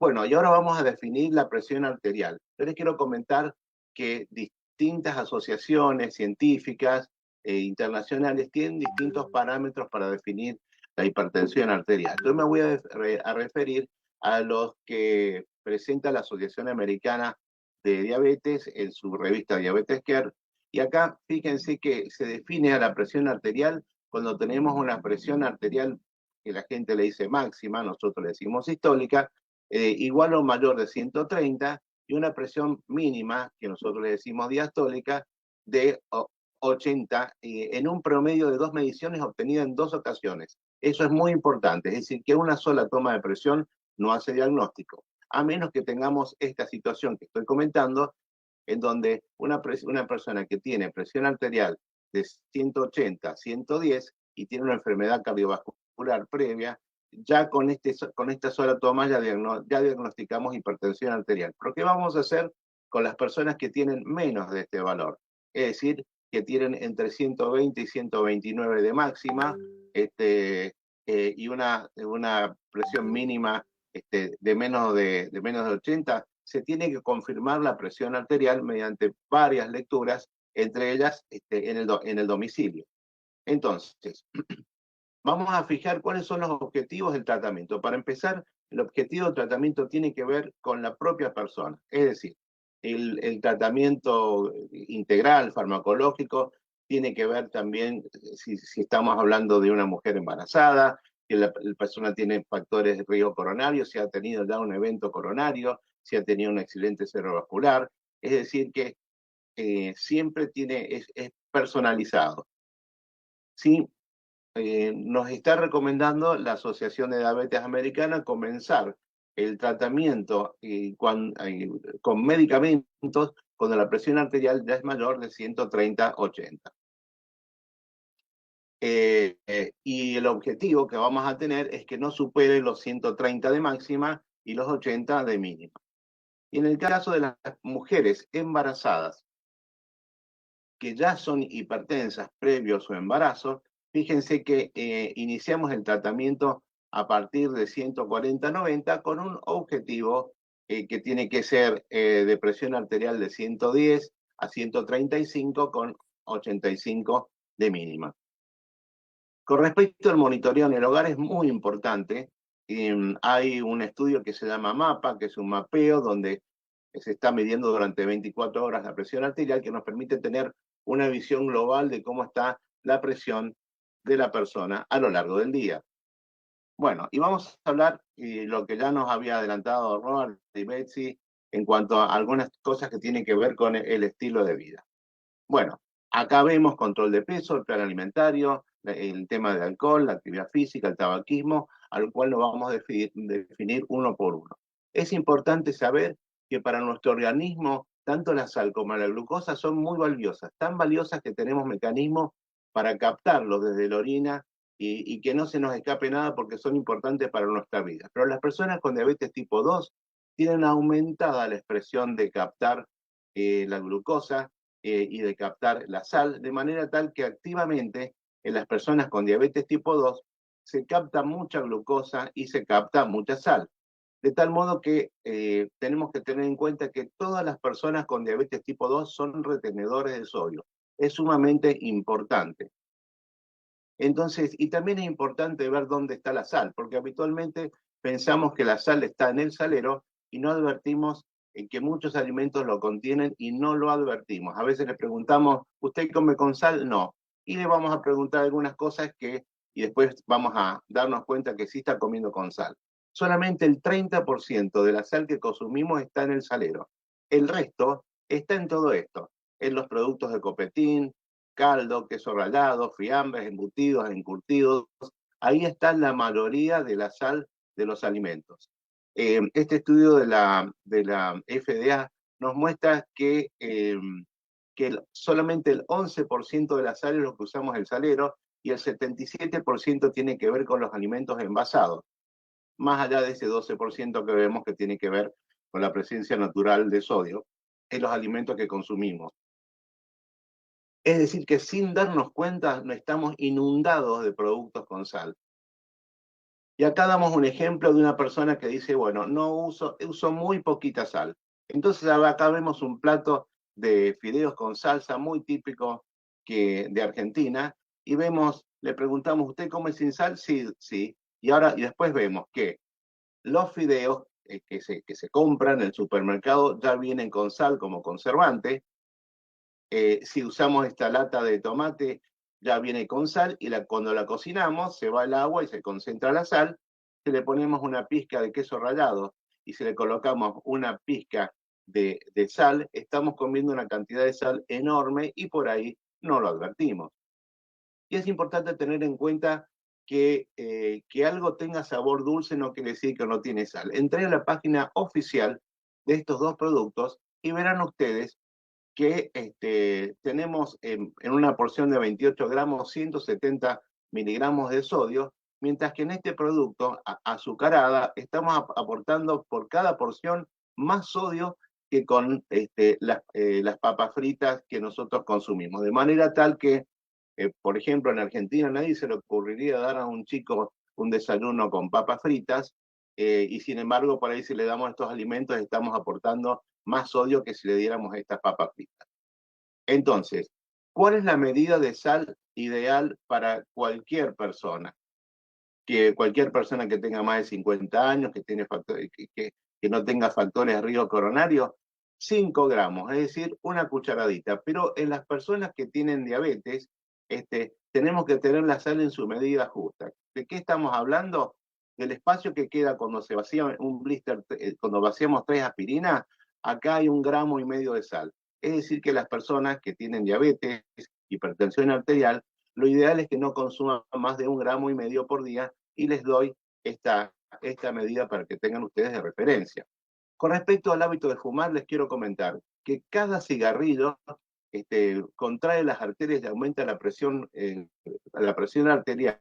Bueno, y ahora vamos a definir la presión arterial. Yo les quiero comentar que distintas asociaciones científicas internacionales tienen distintos parámetros para definir la hipertensión arterial. Yo me voy a referir a los que presenta la Asociación Americana de Diabetes en su revista Diabetes Care. Y acá fíjense que se define a la presión arterial cuando tenemos una presión arterial que la gente le dice máxima, nosotros le decimos sistólica, igual o mayor de 130, y una presión mínima, que nosotros le decimos diastólica, de 80, en un promedio de 2 mediciones obtenidas en 2 ocasiones. Eso es muy importante, es decir, que una sola toma de presión no hace diagnóstico, a menos que tengamos esta situación que estoy comentando, en donde una persona que tiene presión arterial de 180, 110 y tiene una enfermedad cardiovascular previa, ya con esta sola toma ya diagnosticamos hipertensión arterial. ¿Pero qué vamos a hacer con las personas que tienen menos de este valor? Es decir, que tienen entre 120 y 129 de máxima, y una presión mínima de menos de 80, se tiene que confirmar la presión arterial mediante varias lecturas, entre ellas en el domicilio. Entonces, vamos a fijar cuáles son los objetivos del tratamiento. Para empezar, el objetivo del tratamiento tiene que ver con la propia persona, es decir, el tratamiento integral, farmacológico, tiene que ver también si estamos hablando de una mujer embarazada, que la persona tiene factores de riesgo coronario, si ha tenido ya un evento coronario, si ha tenido un accidente cerebrovascular, es decir, que siempre es personalizado. ¿Sí? Nos está recomendando la Asociación de Diabetes Americana comenzar el tratamiento con medicamentos cuando la presión arterial ya es mayor de 130/80. Y el objetivo que vamos a tener es que no supere los 130 de máxima y los 80 de mínima. Y en el caso de las mujeres embarazadas que ya son hipertensas previo a su embarazo, fíjense que iniciamos el tratamiento a partir de 140/90 con un objetivo que tiene que ser de presión arterial de 110 a 135 con 85 de mínima. Con respecto al monitoreo en el hogar es muy importante. Hay un estudio que se llama MAPA, que es un mapeo donde se está midiendo durante 24 horas la presión arterial, que nos permite tener una visión global de cómo está la presión de la persona a lo largo del día. Bueno, y vamos a hablar lo que ya nos había adelantado Robert y Betsy en cuanto a algunas cosas que tienen que ver con el estilo de vida. Bueno, acá vemos control de peso, el plan alimentario, el tema del alcohol, la actividad física, el tabaquismo, al cual lo vamos a definir uno por uno. Es importante saber que para nuestro organismo, tanto la sal como la glucosa son muy valiosas, tan valiosas que tenemos mecanismos para captarlo desde la orina y que no se nos escape nada porque son importantes para nuestra vida. Pero las personas con diabetes tipo 2 tienen aumentada la expresión de captar la glucosa y de captar la sal, de manera tal que activamente en las personas con diabetes tipo 2 se capta mucha glucosa y se capta mucha sal. De tal modo que tenemos que tener en cuenta que todas las personas con diabetes tipo 2 son retenedores de sodio. Es sumamente importante. Entonces, y también es importante ver dónde está la sal, porque habitualmente pensamos que la sal está en el salero y no advertimos que muchos alimentos lo contienen y no lo advertimos. A veces le preguntamos, ¿usted come con sal? No. Y le vamos a preguntar algunas cosas y después vamos a darnos cuenta que sí está comiendo con sal. Solamente el 30% de la sal que consumimos está en el salero. El resto está en todo esto, en los productos de Copetín, caldo, queso rallado, fiambres, embutidos, encurtidos. Ahí está la mayoría de la sal de los alimentos. Este estudio de la FDA nos muestra que solamente el 11% de la sal es lo que usamos el salero y el 77% tiene que ver con los alimentos envasados, más allá de ese 12% que vemos que tiene que ver con la presencia natural de sodio en los alimentos que consumimos. Es decir, que sin darnos cuenta estamos inundados de productos con sal. Y acá damos un ejemplo de una persona que dice, bueno, uso muy poquita sal. Entonces acá vemos un plato de fideos con salsa muy típico de Argentina y le preguntamos, ¿usted come sin sal? Sí, sí. Y después vemos que los fideos que se compran en el supermercado ya vienen con sal como conservante. Si usamos esta lata de tomate, ya viene con sal y cuando la cocinamos se va el agua y se concentra la sal, si le ponemos una pizca de queso rallado y si le colocamos una pizca de sal, estamos comiendo una cantidad de sal enorme y por ahí no lo advertimos. Y es importante tener en cuenta que algo tenga sabor dulce no quiere decir que no tiene sal. Entré a la página oficial de estos dos productos y verán ustedes que tenemos en una porción de 28 gramos 170 miligramos de sodio, mientras que en este producto azucarada estamos aportando por cada porción más sodio que con las papas fritas que nosotros consumimos. De manera tal que, por ejemplo, en Argentina nadie se le ocurriría dar a un chico un desayuno con papas fritas, y sin embargo, por ahí si le damos estos alimentos estamos aportando más sodio que si le diéramos estas papas fritas. Entonces, ¿cuál es la medida de sal ideal para cualquier persona? Que cualquier persona que tenga más de 50 años, que, tiene que no tenga factores de riesgo coronario, 5 gramos, es decir, una cucharadita. Pero en las personas que tienen diabetes, tenemos que tener la sal en su medida justa. ¿De qué estamos hablando? Del espacio que queda cuando se vacía un blister, cuando vaciamos 3 aspirinas, acá hay 1,5 gramos de sal. Es decir, que las personas que tienen diabetes, hipertensión arterial, lo ideal es que no consuman más de 1,5 gramos por día, y les doy esta medida para que tengan ustedes de referencia. Con respecto al hábito de fumar, les quiero comentar que cada cigarrillo contrae las arterias y aumenta la presión arterial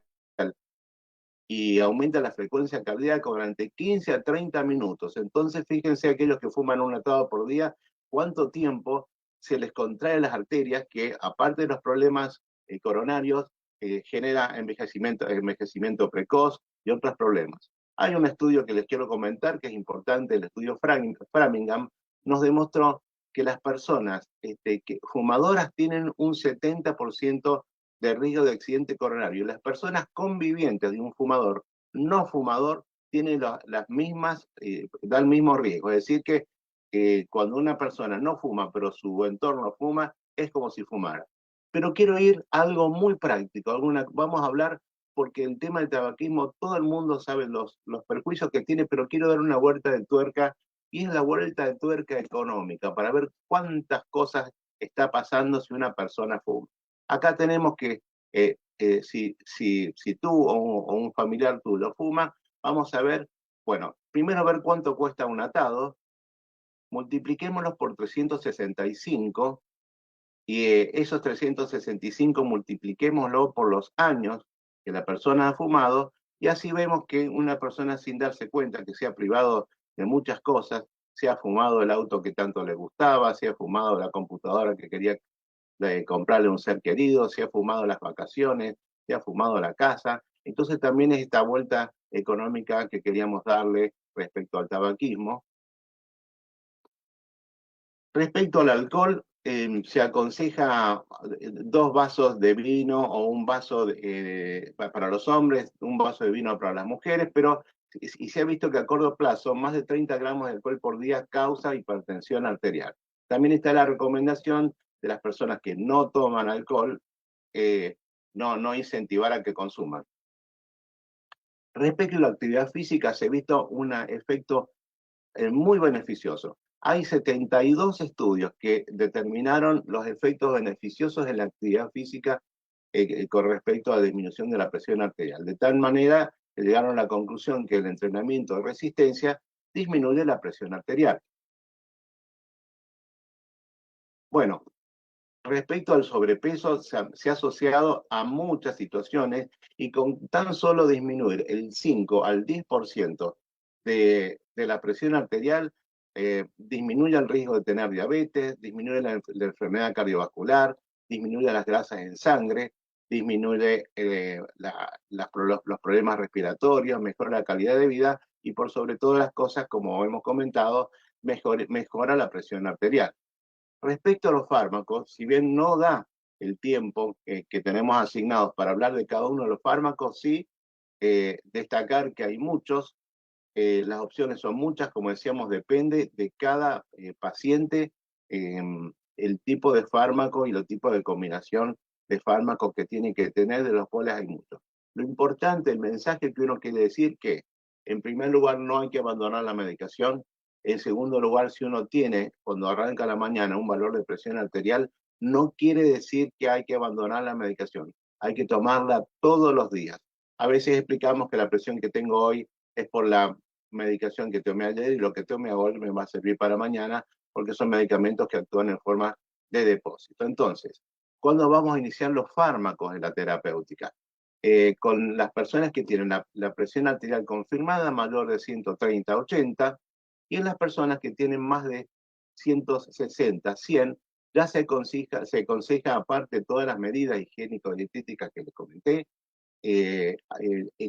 y aumenta la frecuencia cardíaca durante 15 a 30 minutos. Entonces, fíjense aquellos que fuman un atado por día, cuánto tiempo se les contrae las arterias, que aparte de los problemas coronarios, genera envejecimiento precoz y otros problemas. Hay un estudio que les quiero comentar que es importante, el estudio Framingham, nos demostró que las personas fumadoras tienen un 70% de riesgo de accidente coronario. Las personas convivientes de un fumador no fumador tienen las mismas, da el mismo riesgo. Es decir que cuando una persona no fuma, pero su entorno fuma, es como si fumara. Pero quiero ir a algo muy práctico. Vamos a hablar, porque el tema del tabaquismo, todo el mundo sabe los perjuicios que tiene, pero quiero dar una vuelta de tuerca, y es la vuelta de tuerca económica, para ver cuántas cosas está pasando si una persona fuma. Acá tenemos que, si tú o un familiar tuyo fuma, vamos a ver, bueno, primero ver cuánto cuesta un atado, multipliquémoslos por 365, y esos 365 multipliquémoslo por los años que la persona ha fumado, y así vemos que una persona, sin darse cuenta que se ha privado de muchas cosas, se ha fumado el auto que tanto le gustaba, se ha fumado la computadora que quería comprarle a un ser querido, se ha fumado las vacaciones, se ha fumado la casa. Entonces también es esta vuelta económica que queríamos darle respecto al tabaquismo. Respecto al alcohol, se aconseja 2 vasos de vino o un vaso para los hombres, un vaso de vino para las mujeres, pero y se ha visto que a corto plazo más de 30 gramos de alcohol por día causa hipertensión arterial. También está la recomendación de las personas que no toman alcohol, no incentivar a que consuman. Respecto a la actividad física, se ha visto un efecto muy beneficioso. Hay 72 estudios que determinaron los efectos beneficiosos de la actividad física con respecto a la disminución de la presión arterial. De tal manera que llegaron a la conclusión que el entrenamiento de resistencia disminuye la presión arterial. Bueno, respecto al sobrepeso, se ha asociado a muchas situaciones, y con tan solo disminuir el 5 al 10% de la presión arterial, disminuye el riesgo de tener diabetes, disminuye la enfermedad cardiovascular, disminuye las grasas en sangre, disminuye los problemas respiratorios, mejora la calidad de vida y, por sobre todas las cosas, como hemos comentado, mejora la presión arterial. Respecto a los fármacos, si bien no da el tiempo que tenemos asignados para hablar de cada uno de los fármacos, sí destacar que hay muchos, las opciones son muchas, como decíamos, depende de cada paciente, el tipo de fármaco y el tipo de combinación de fármacos que tiene que tener, de los cuales hay muchos. Lo importante, el mensaje que uno quiere decir, que en primer lugar no hay que abandonar la medicación. En segundo lugar, si uno tiene, cuando arranca la mañana, un valor de presión arterial, no quiere decir que hay que abandonar la medicación. Hay que tomarla todos los días. A veces explicamos que la presión que tengo hoy es por la medicación que tomé ayer, y lo que tome hoy me va a servir para mañana, porque son medicamentos que actúan en forma de depósito. Entonces, ¿cuándo vamos a iniciar los fármacos en la terapéutica? Con las personas que tienen la presión arterial confirmada mayor de 130/80, y en las personas que tienen más de 160/100, ya se aconseja, aparte de todas las medidas higiénico-dietéticas que les comenté,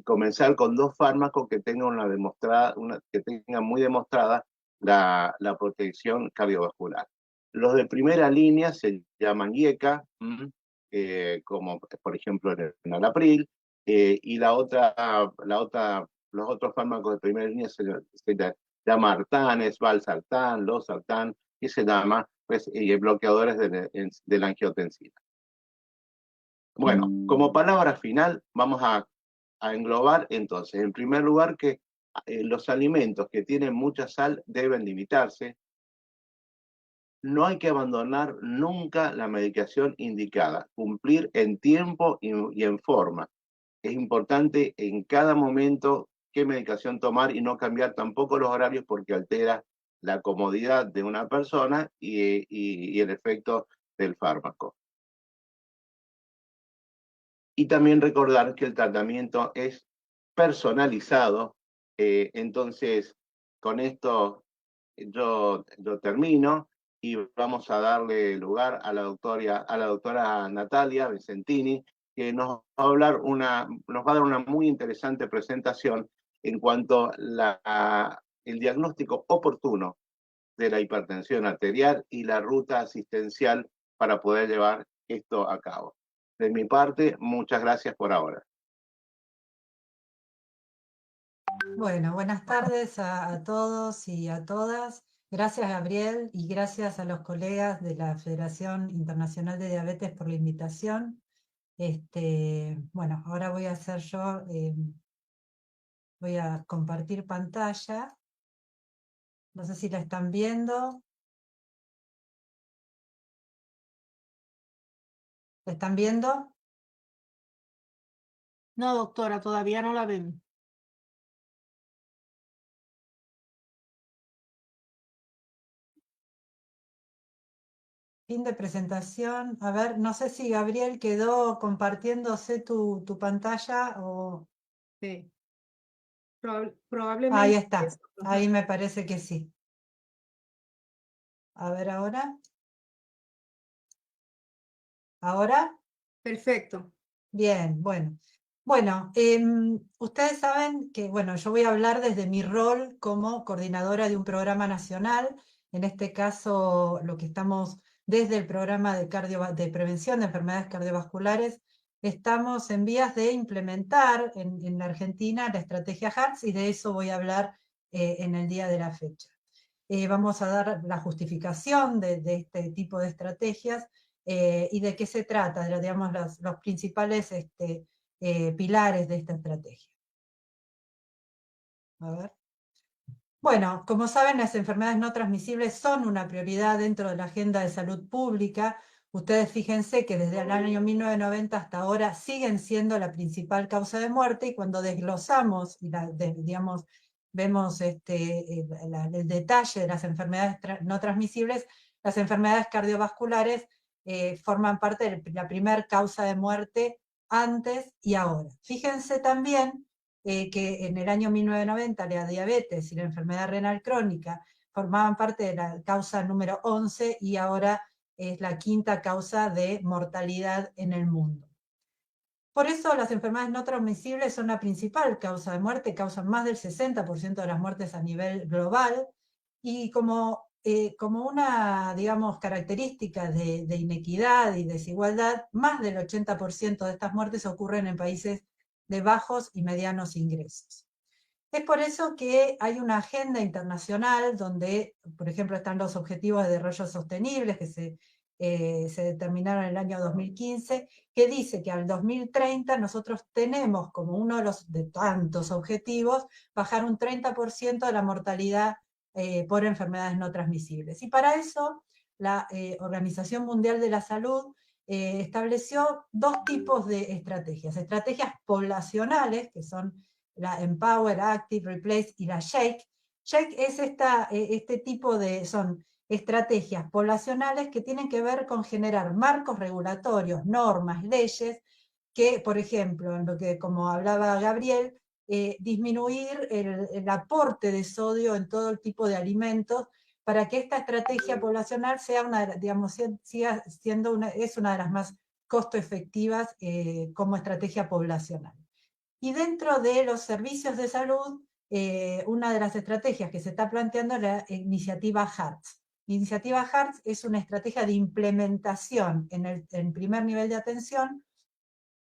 comenzar con 2 fármacos que tengan muy demostrada la protección cardiovascular. Los de primera línea se llaman IECA, como por ejemplo el enalapril, y los otros fármacos de primera línea se llama Artanes, Valsartán, Losartán, y se llama bloqueadores de la angiotensina. Bueno, como palabra final vamos a englobar entonces, en primer lugar, que los alimentos que tienen mucha sal deben limitarse. No hay que abandonar nunca la medicación indicada, cumplir en tiempo y en forma. Es importante en cada momento qué medicación tomar y no cambiar tampoco los horarios porque altera la comodidad de una persona y el efecto del fármaco. Y también recordar que el tratamiento es personalizado. Entonces, con esto yo termino y vamos a darle lugar a la doctora Natalia Vicentini, que nos va a dar una muy interesante presentación en cuanto el diagnóstico oportuno de la hipertensión arterial y la ruta asistencial para poder llevar esto a cabo. De mi parte, muchas gracias por ahora. Bueno, buenas tardes a todos y a todas. Gracias, Gabriel, y gracias a los colegas de la Federación Internacional de Diabetes por la invitación. Bueno, ahora voy a hacer voy a compartir pantalla. No sé si la están viendo. ¿La están viendo? No, doctora, todavía no la vemos. Fin de presentación. A ver, no sé si Gabriel quedó compartiéndose tu pantalla o... Sí. Probablemente. Ahí está. Ahí me parece que sí. A ver ahora. ¿Ahora? Perfecto. Bien, bueno. Bueno, ustedes saben que, bueno, yo voy a hablar desde mi rol como coordinadora de un programa nacional. En este caso, lo que estamos desde el programa de prevención de enfermedades cardiovasculares, estamos en vías de implementar en la Argentina la estrategia HERTZ, y de eso voy a hablar en el día de la fecha. Vamos a dar la justificación de este tipo de estrategias y de qué se trata, digamos, los principales pilares de esta estrategia. A ver. Bueno, como saben, las enfermedades no transmisibles son una prioridad dentro de la agenda de salud pública. Ustedes fíjense que desde el año 1990 hasta ahora siguen siendo la principal causa de muerte, y cuando desglosamos y digamos, vemos el detalle de las enfermedades no transmisibles, las enfermedades cardiovasculares forman parte de la primera causa de muerte antes y ahora. Fíjense también que en el año 1990 la diabetes y la enfermedad renal crónica formaban parte de la causa número 11 y ahora es la quinta causa de mortalidad en el mundo. Por eso las enfermedades no transmisibles son la principal causa de muerte, causan más del 60% de las muertes a nivel global, y como una, digamos, característica de inequidad y desigualdad, más del 80% de estas muertes ocurren en países de bajos y medianos ingresos. Es por eso que hay una agenda internacional donde, por ejemplo, están los Objetivos de Desarrollo Sostenibles que se determinaron en el año 2015, que dice que al 2030 nosotros tenemos como uno de tantos objetivos bajar un 30% de la mortalidad por enfermedades no transmisibles. Y para eso la Organización Mundial de la Salud estableció 2 tipos de estrategias. Estrategias poblacionales, que son la Empower, Active, Replace y la SHAKE. SHAKE es son estrategias poblacionales que tienen que ver con generar marcos regulatorios, normas, leyes, que, por ejemplo, en lo que, como hablaba Gabriel, disminuir el aporte de sodio en todo el tipo de alimentos para que esta estrategia poblacional sea digamos, siga siendo es una de las más costo efectivas como estrategia poblacional. Y dentro de los servicios de salud, una de las estrategias que se está planteando es la iniciativa HEARTS. La iniciativa HEARTS es una estrategia de implementación en primer nivel de atención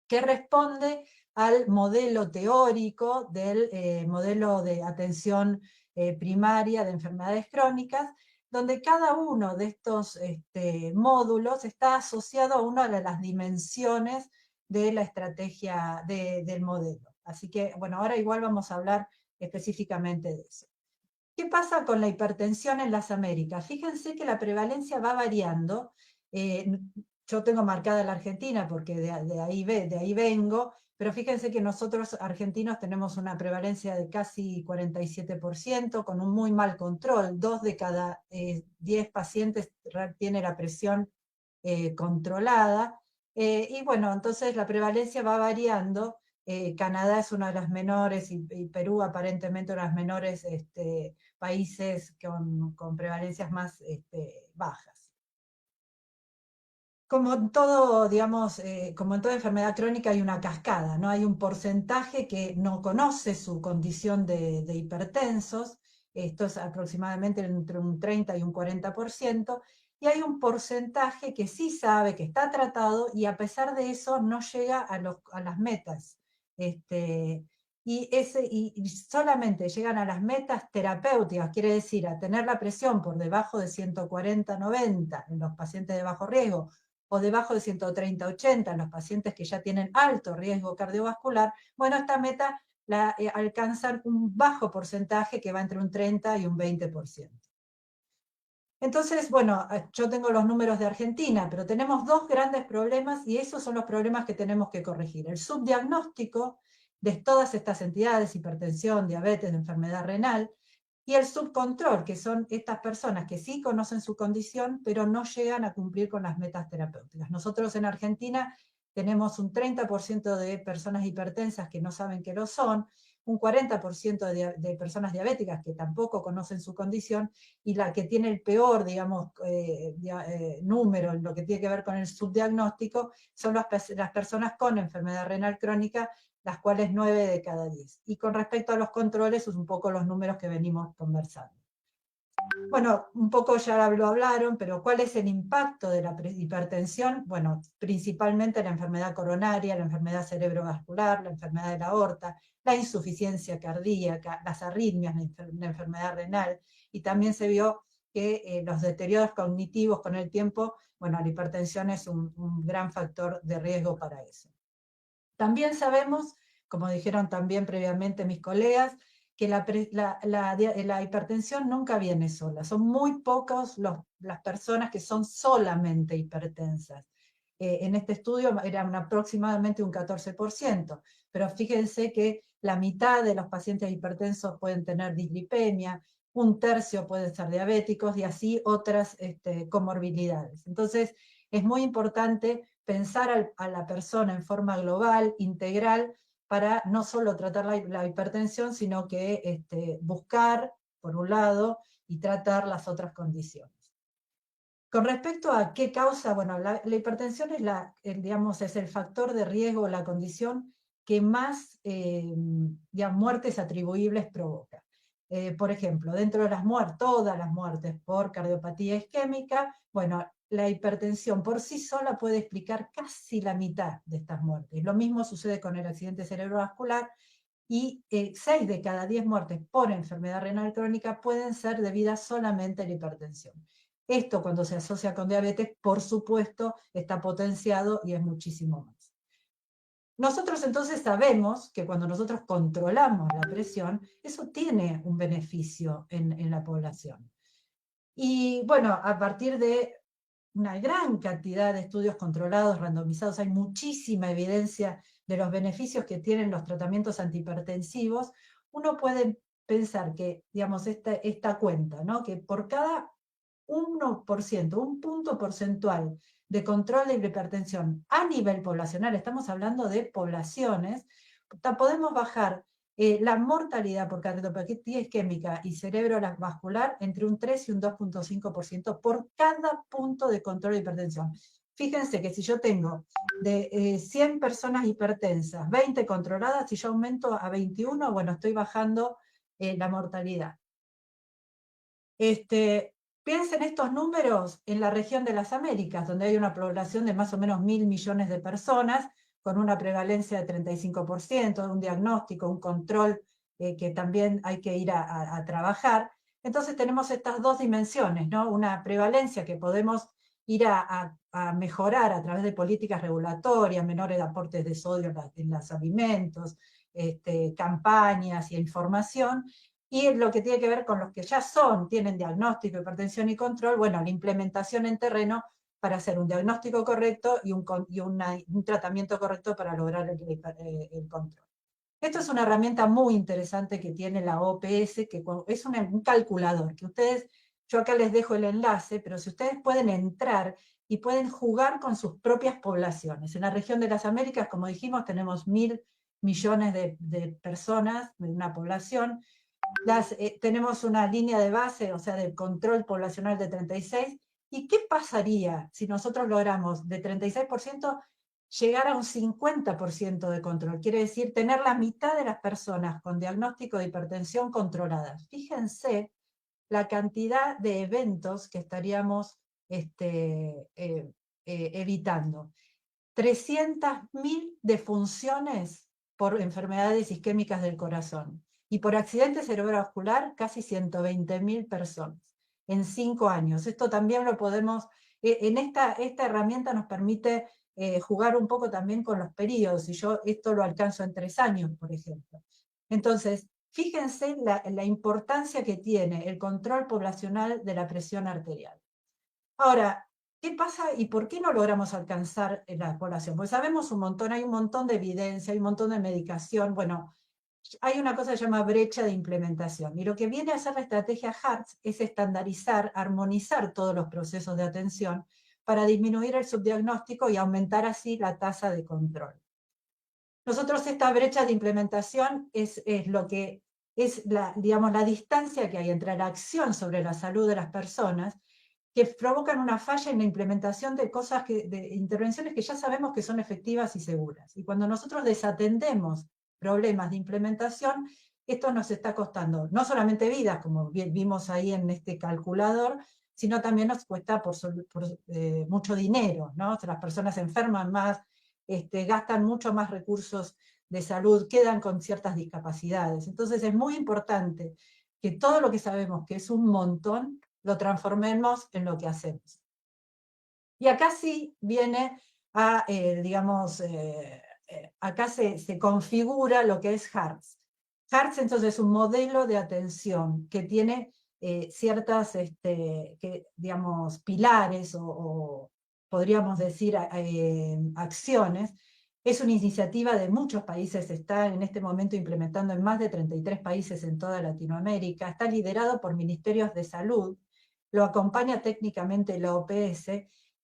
que responde al modelo teórico del modelo de atención primaria de enfermedades crónicas, donde cada uno de estos módulos está asociado a una de las dimensiones de la estrategia del modelo. Así que, bueno, ahora igual vamos a hablar específicamente de eso. ¿Qué pasa con la hipertensión en las Américas? Fíjense que la prevalencia va variando. Yo tengo marcada la Argentina porque de ahí vengo, pero fíjense que nosotros argentinos tenemos una prevalencia de casi 47%, con un muy mal control. 2 de cada 10 pacientes tiene la presión controlada. Y bueno, entonces la prevalencia va variando. Canadá es una de las menores y Perú aparentemente una de las menores países con prevalencias más bajas. Como en todo, digamos, como en toda enfermedad crónica hay una cascada, ¿no? Hay un porcentaje que no conoce su condición de hipertensos, esto es aproximadamente entre un 30 y un 40%, y hay un porcentaje que sí sabe que está tratado y a pesar de eso no llega a las metas. Y solamente llegan a las metas terapéuticas, quiere decir a tener la presión por debajo de 140/90 en los pacientes de bajo riesgo, o debajo de 130/80 en los pacientes que ya tienen alto riesgo cardiovascular, bueno, esta meta la alcanzan un bajo porcentaje que va entre un 30 y un 20%. Entonces, bueno, yo tengo los números de Argentina, pero tenemos dos grandes problemas y esos son los problemas que tenemos que corregir. El subdiagnóstico de todas estas entidades, hipertensión, diabetes, enfermedad renal, y el subcontrol, que son estas personas que sí conocen su condición, pero no llegan a cumplir con las metas terapéuticas. Nosotros en Argentina tenemos un 30% de personas hipertensas que no saben que lo son, un 40% de personas diabéticas que tampoco conocen su condición, y la que tiene el peor, digamos, número en lo que tiene que ver con el subdiagnóstico son las personas con enfermedad renal crónica, las cuales 9 de cada 10. Y con respecto a los controles, es un poco los números que venimos conversando. Bueno, un poco ya lo hablaron, pero ¿cuál es el impacto de la hipertensión? Bueno, principalmente la enfermedad coronaria, la enfermedad cerebrovascular, la enfermedad de la aorta, la insuficiencia cardíaca, las arritmias, la enfermedad renal, y también se vio que los deterioros cognitivos con el tiempo, bueno, la hipertensión es un gran factor de riesgo para eso. También sabemos, como dijeron también previamente mis colegas, que la hipertensión nunca viene sola. Son muy pocos las personas que son solamente hipertensas. En este estudio eran aproximadamente un 14%, pero fíjense que la mitad de los pacientes hipertensos pueden tener dislipemia, un tercio pueden ser diabéticos y así otras comorbilidades. Entonces, es muy importante pensar a la persona en forma global, integral, para no solo tratar la hipertensión, sino que buscar, por un lado, y tratar las otras condiciones. Con respecto a qué causa, bueno, la hipertensión es, digamos, es el factor de riesgo, la condición que más muertes atribuibles provoca. Por ejemplo, dentro de todas las muertes por cardiopatía isquémica, bueno, la hipertensión por sí sola puede explicar casi la mitad de estas muertes. Lo mismo sucede con el accidente cerebrovascular y 6 de cada 10 muertes por enfermedad renal crónica pueden ser debidas solamente a la hipertensión. Esto cuando se asocia con diabetes, por supuesto, está potenciado y es muchísimo más. Nosotros entonces sabemos que cuando nosotros controlamos la presión, eso tiene un beneficio en la población. Y bueno, a partir de una gran cantidad de estudios controlados, randomizados, hay muchísima evidencia de los beneficios que tienen los tratamientos antihipertensivos, uno puede pensar que, digamos, esta cuenta, ¿no? Que por cada 1%, un punto porcentual de control de hipertensión a nivel poblacional, estamos hablando de poblaciones, podemos bajar la mortalidad por cardiopatía isquémica y cerebrovascular entre un 3 y un 2,5% por cada punto de control de hipertensión. Fíjense que si yo tengo de 100 personas hipertensas, 20 controladas, si yo aumento a 21, bueno, estoy bajando la mortalidad. Piensen estos números en la región de las Américas, donde hay una población de más o menos 1.000 millones de personas, con una prevalencia de 35%, un diagnóstico, un control que también hay que ir a trabajar. Entonces tenemos estas dos dimensiones, ¿no? Una prevalencia que podemos ir a mejorar a través de políticas regulatorias, menores aportes de sodio en los alimentos, campañas y información, y lo que tiene que ver con los que ya tienen diagnóstico, hipertensión y control, bueno, la implementación en terreno para hacer un diagnóstico correcto y un tratamiento correcto para lograr el control. Esto es una herramienta muy interesante que tiene la OPS, que es un calculador, que yo acá les dejo el enlace, pero si ustedes pueden entrar y pueden jugar con sus propias poblaciones. En la región de las Américas, como dijimos, tenemos 1.000 millones de personas, de una población. Tenemos una línea de base, o sea, de control poblacional de 36. ¿Y qué pasaría si nosotros logramos de 36% llegar a un 50% de control? Quiere decir tener la mitad de las personas con diagnóstico de hipertensión controladas. Fíjense la cantidad de eventos que estaríamos evitando. 300.000 defunciones por enfermedades isquémicas del corazón. Y por accidente cerebrovascular, casi 120.000 personas en 5 años. Esto también lo podemos, en esta herramienta nos permite jugar un poco también con los periodos, y yo esto lo alcanzo en 3 años, por ejemplo. Entonces, fíjense la importancia que tiene el control poblacional de la presión arterial. Ahora, ¿qué pasa y por qué no logramos alcanzar la población? Pues sabemos un montón, hay un montón de evidencia, hay un montón de medicación. Bueno, hay una cosa que se llama brecha de implementación. Y lo que viene a hacer la estrategia HEARTS es estandarizar, armonizar todos los procesos de atención para disminuir el subdiagnóstico y aumentar así la tasa de control. Nosotros esta brecha de implementación es lo que es la distancia que hay entre la acción sobre la salud de las personas que provocan una falla en la implementación de de intervenciones que ya sabemos que son efectivas y seguras. Y cuando nosotros desatendemos problemas de implementación, esto nos está costando no solamente vidas, como vimos ahí en este calculador, sino también nos cuesta mucho dinero, ¿no? O sea, las personas se enferman más, gastan mucho más recursos de salud, quedan con ciertas discapacidades. Entonces es muy importante que todo lo que sabemos que es un montón, lo transformemos en lo que hacemos. Y acá sí viene a, acá se configura lo que es HEARTS. HEARTS entonces es un modelo de atención que tiene ciertas, pilares o podríamos decir acciones. Es una iniciativa de muchos países, se está en este momento implementando en más de 33 países en toda Latinoamérica, está liderado por ministerios de salud, lo acompaña técnicamente la OPS,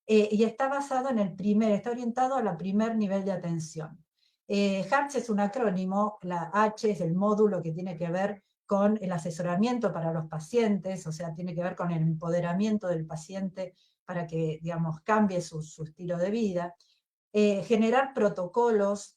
y está basado está orientado al primer nivel de atención. HEARTS es un acrónimo, la H es el módulo que tiene que ver con el asesoramiento para los pacientes, o sea, tiene que ver con el empoderamiento del paciente para que, cambie su estilo de vida. Generar protocolos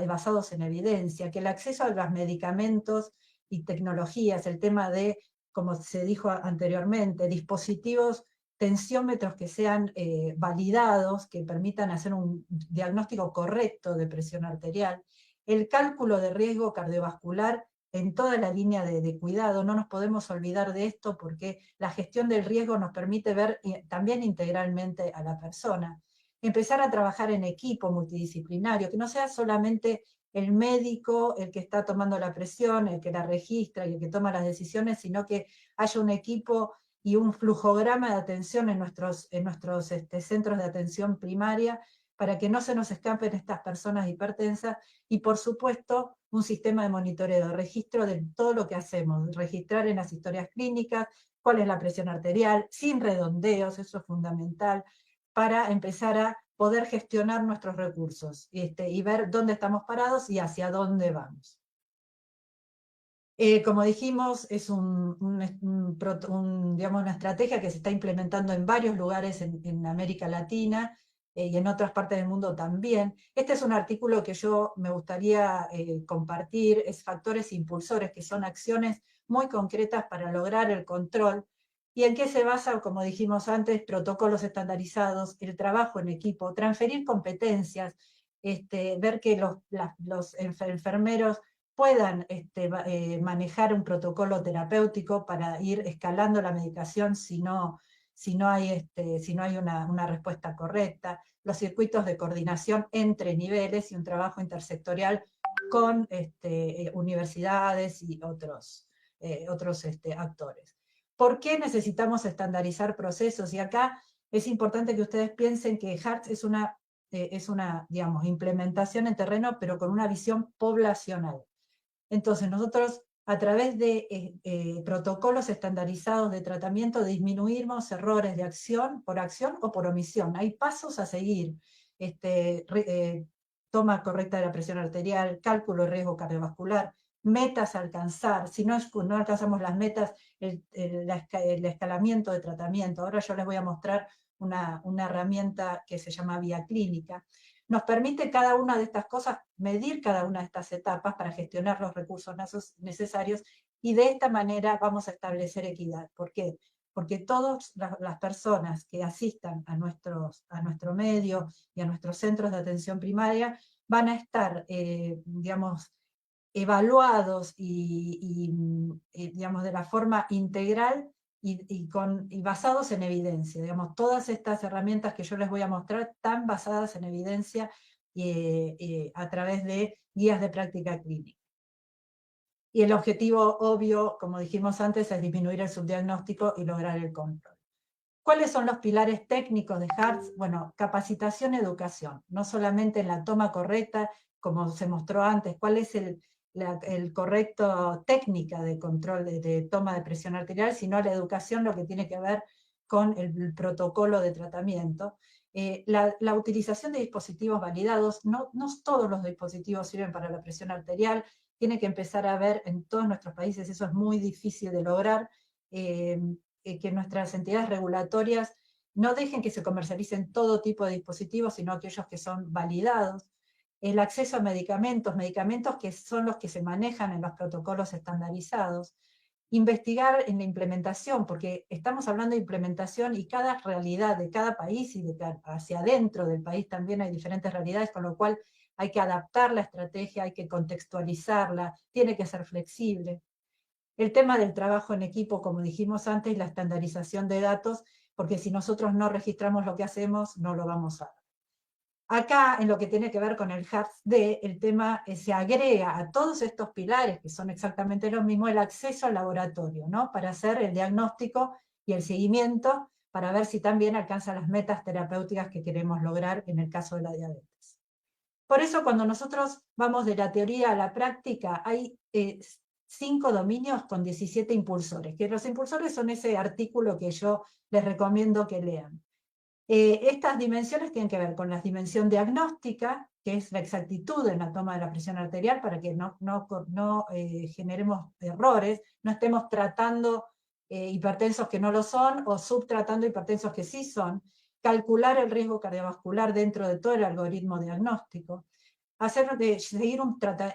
basados en evidencia, que el acceso a los medicamentos y tecnologías, el tema de, como se dijo anteriormente, dispositivos tensiómetros que sean validados, que permitan hacer un diagnóstico correcto de presión arterial, el cálculo de riesgo cardiovascular en toda la línea de cuidado. No nos podemos olvidar de esto porque la gestión del riesgo nos permite ver también integralmente a la persona. Empezar a trabajar en equipo multidisciplinario, que no sea solamente el médico el que está tomando la presión, el que la registra y el que toma las decisiones, sino que haya un equipo y un flujograma de atención en nuestros centros de atención primaria para que no se nos escapen estas personas hipertensas, y por supuesto un sistema de monitoreo, de registro de todo lo que hacemos, registrar en las historias clínicas cuál es la presión arterial, sin redondeos, eso es fundamental, para empezar a poder gestionar nuestros recursos y ver dónde estamos parados y hacia dónde vamos. Como dijimos, es digamos, una estrategia que se está implementando en varios lugares en América Latina y en otras partes del mundo también. Este es un artículo que yo me gustaría compartir, es Factores Impulsores, que son acciones muy concretas para lograr el control. ¿Y en qué se basa? Como dijimos antes, protocolos estandarizados, el trabajo en equipo, transferir competencias, ver que los enfermeros puedan manejar un protocolo terapéutico para ir escalando la medicación si no hay una respuesta correcta, los circuitos de coordinación entre niveles y un trabajo intersectorial con universidades y otros actores. ¿Por qué necesitamos estandarizar procesos? Y acá es importante que ustedes piensen que HEARTS es una digamos, implementación en terreno, pero con una visión poblacional. Entonces, nosotros, a través de protocolos estandarizados de tratamiento, disminuimos errores de acción o por omisión. Hay pasos a seguir. Toma correcta de la presión arterial, cálculo de riesgo cardiovascular, metas a alcanzar. Si no alcanzamos las metas, el escalamiento de tratamiento. Ahora yo les voy a mostrar una herramienta que se llama Vía Clínica. Nos permite cada una de estas cosas, medir cada una de estas etapas para gestionar los recursos necesarios, y de esta manera vamos a establecer equidad. ¿Por qué? Porque todas las personas que asistan a nuestro medio y a nuestros centros de atención primaria van a estar, digamos, evaluados digamos, de la forma integral y basados en evidencia. Digamos, todas estas herramientas que yo les voy a mostrar están basadas en evidencia a través de guías de práctica clínica. Y el objetivo obvio, como dijimos antes, es disminuir el subdiagnóstico y lograr el control. ¿Cuáles son los pilares técnicos de HEARTS? Bueno, capacitación y educación, no solamente en la toma correcta, como se mostró antes, cuál es el correcto técnica de control de toma de presión arterial, sino la educación, lo que tiene que ver con el protocolo de tratamiento. La utilización de dispositivos validados, no todos los dispositivos sirven para la presión arterial, tiene que empezar a ver en todos nuestros países, eso es muy difícil de lograr, que nuestras entidades regulatorias no dejen que se comercialicen todo tipo de dispositivos, sino aquellos que son validados. El acceso a medicamentos que son los que se manejan en los protocolos estandarizados. Investigar en la implementación, porque estamos hablando de implementación y cada realidad de cada país y hacia adentro del país también hay diferentes realidades, con lo cual hay que adaptar la estrategia, hay que contextualizarla, tiene que ser flexible. El tema del trabajo en equipo, como dijimos antes, la estandarización de datos, porque si nosotros no registramos lo que hacemos, no lo vamos a ver. Acá, en lo que tiene que ver con el HEARTS-D, el tema se agrega a todos estos pilares, que son exactamente lo mismo, el acceso al laboratorio, ¿no? Para hacer el diagnóstico y el seguimiento, para ver si también alcanza las metas terapéuticas que queremos lograr en el caso de la diabetes. Por eso, cuando nosotros vamos de la teoría a la práctica, hay 5 dominios con 17 impulsores, que los impulsores son ese artículo que yo les recomiendo que lean. Estas dimensiones tienen que ver con la dimensión diagnóstica, que es la exactitud en la toma de la presión arterial para que no generemos errores, no estemos tratando hipertensos que no lo son o subtratando hipertensos que sí son, calcular el riesgo cardiovascular dentro de todo el algoritmo diagnóstico, seguir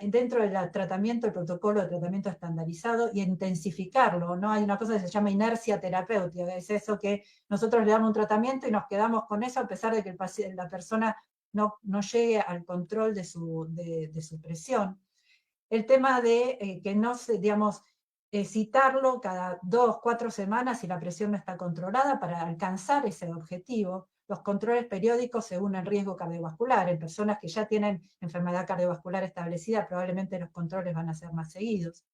dentro del tratamiento, el protocolo de tratamiento estandarizado y intensificarlo, ¿no? Hay una cosa que se llama inercia terapéutica, es eso que nosotros le damos un tratamiento y nos quedamos con eso a pesar de que la persona no llegue al control de su presión. El tema de que no se, digamos, citarlo cada 2 o 4 semanas si la presión no está controlada para alcanzar ese objetivo. Los controles periódicos según el riesgo cardiovascular. En personas que ya tienen enfermedad cardiovascular establecida, probablemente los controles van a ser más seguidos.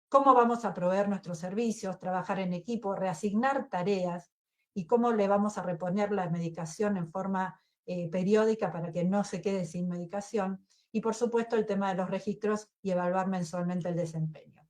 ¿Cómo vamos a proveer nuestros servicios? Trabajar en equipo, reasignar tareas y cómo le vamos a reponer la medicación en forma periódica para que no se quede sin medicación. Y por supuesto el tema de los registros y evaluar mensualmente el desempeño.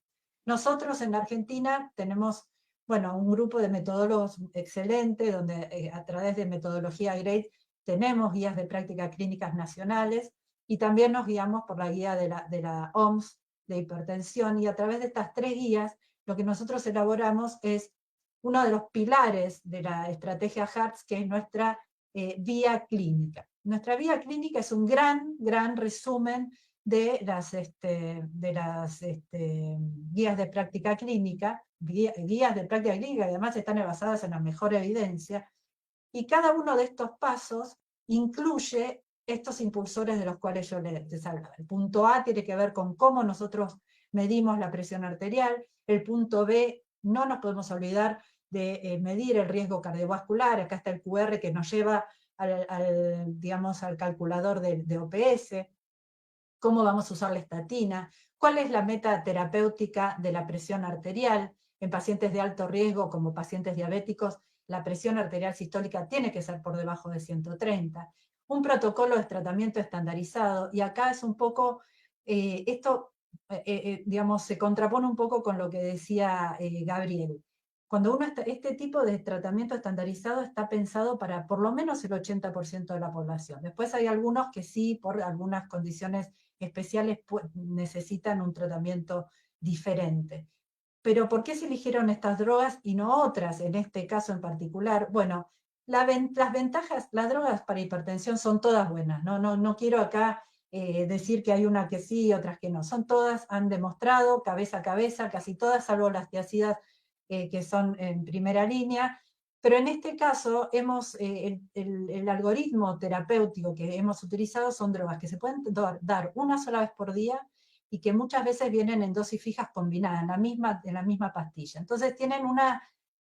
Nosotros en la Argentina tenemos, bueno, un grupo de metodólogos excelente, donde a través de metodología GRADE tenemos guías de prácticas clínicas nacionales y también nos guiamos por la guía de la OMS de hipertensión, y a través de estas 3 guías lo que nosotros elaboramos es uno de los pilares de la estrategia HEARTS, que es nuestra vía clínica. Nuestra vía clínica es un gran resumen de las guías de práctica clínica, guías de práctica clínica que además están basadas en la mejor evidencia, y cada uno de estos pasos incluye estos impulsores de los cuales yo les hablaba. El punto A tiene que ver con cómo nosotros medimos la presión arterial, el punto B, no nos podemos olvidar de medir el riesgo cardiovascular, acá está el QR que nos lleva al calculador de OPS, cómo vamos a usar la estatina, cuál es la meta terapéutica de la presión arterial en pacientes de alto riesgo como pacientes diabéticos. La presión arterial sistólica tiene que ser por debajo de 130, un protocolo de tratamiento estandarizado, y acá es un poco, esto se contrapone un poco con lo que decía Gabriel. Cuando este tipo de tratamiento estandarizado está pensado para por lo menos el 80% de la población. Después hay algunos que sí, por algunas condiciones especiales, necesitan un tratamiento diferente. Pero ¿por qué se eligieron estas drogas y no otras en este caso en particular? Bueno, las ventajas, las drogas para hipertensión son todas buenas, no quiero acá decir que hay una que sí y otras que no. Son todas, han demostrado cabeza a cabeza, casi todas, salvo las tiazidas que son en primera línea. Pero en este caso, el algoritmo terapéutico que hemos utilizado son drogas que se pueden dar una sola vez por día y que muchas veces vienen en dosis fijas combinadas, en la misma pastilla. Entonces tienen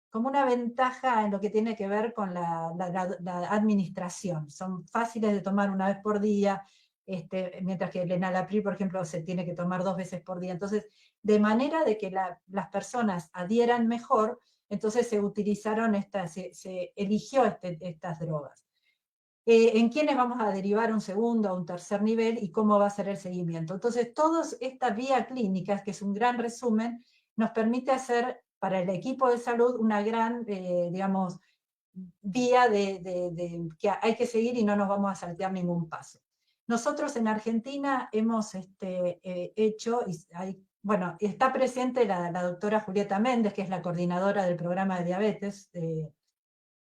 como una ventaja en lo que tiene que ver con la administración. Son fáciles de tomar una vez por día, mientras que el enalapril, por ejemplo, se tiene que tomar 2 veces por día. Entonces, de manera de que las personas adhieran mejor, entonces se utilizaron se eligió estas drogas. En quiénes vamos a derivar un segundo o un tercer nivel y cómo va a ser el seguimiento. Entonces, toda esta vía clínica, que es un gran resumen, nos permite hacer para el equipo de salud una gran, vía que hay que seguir y no nos vamos a saltear ningún paso. Nosotros en Argentina hemos hecho, está presente la doctora Julieta Méndez, que es la coordinadora del programa de diabetes,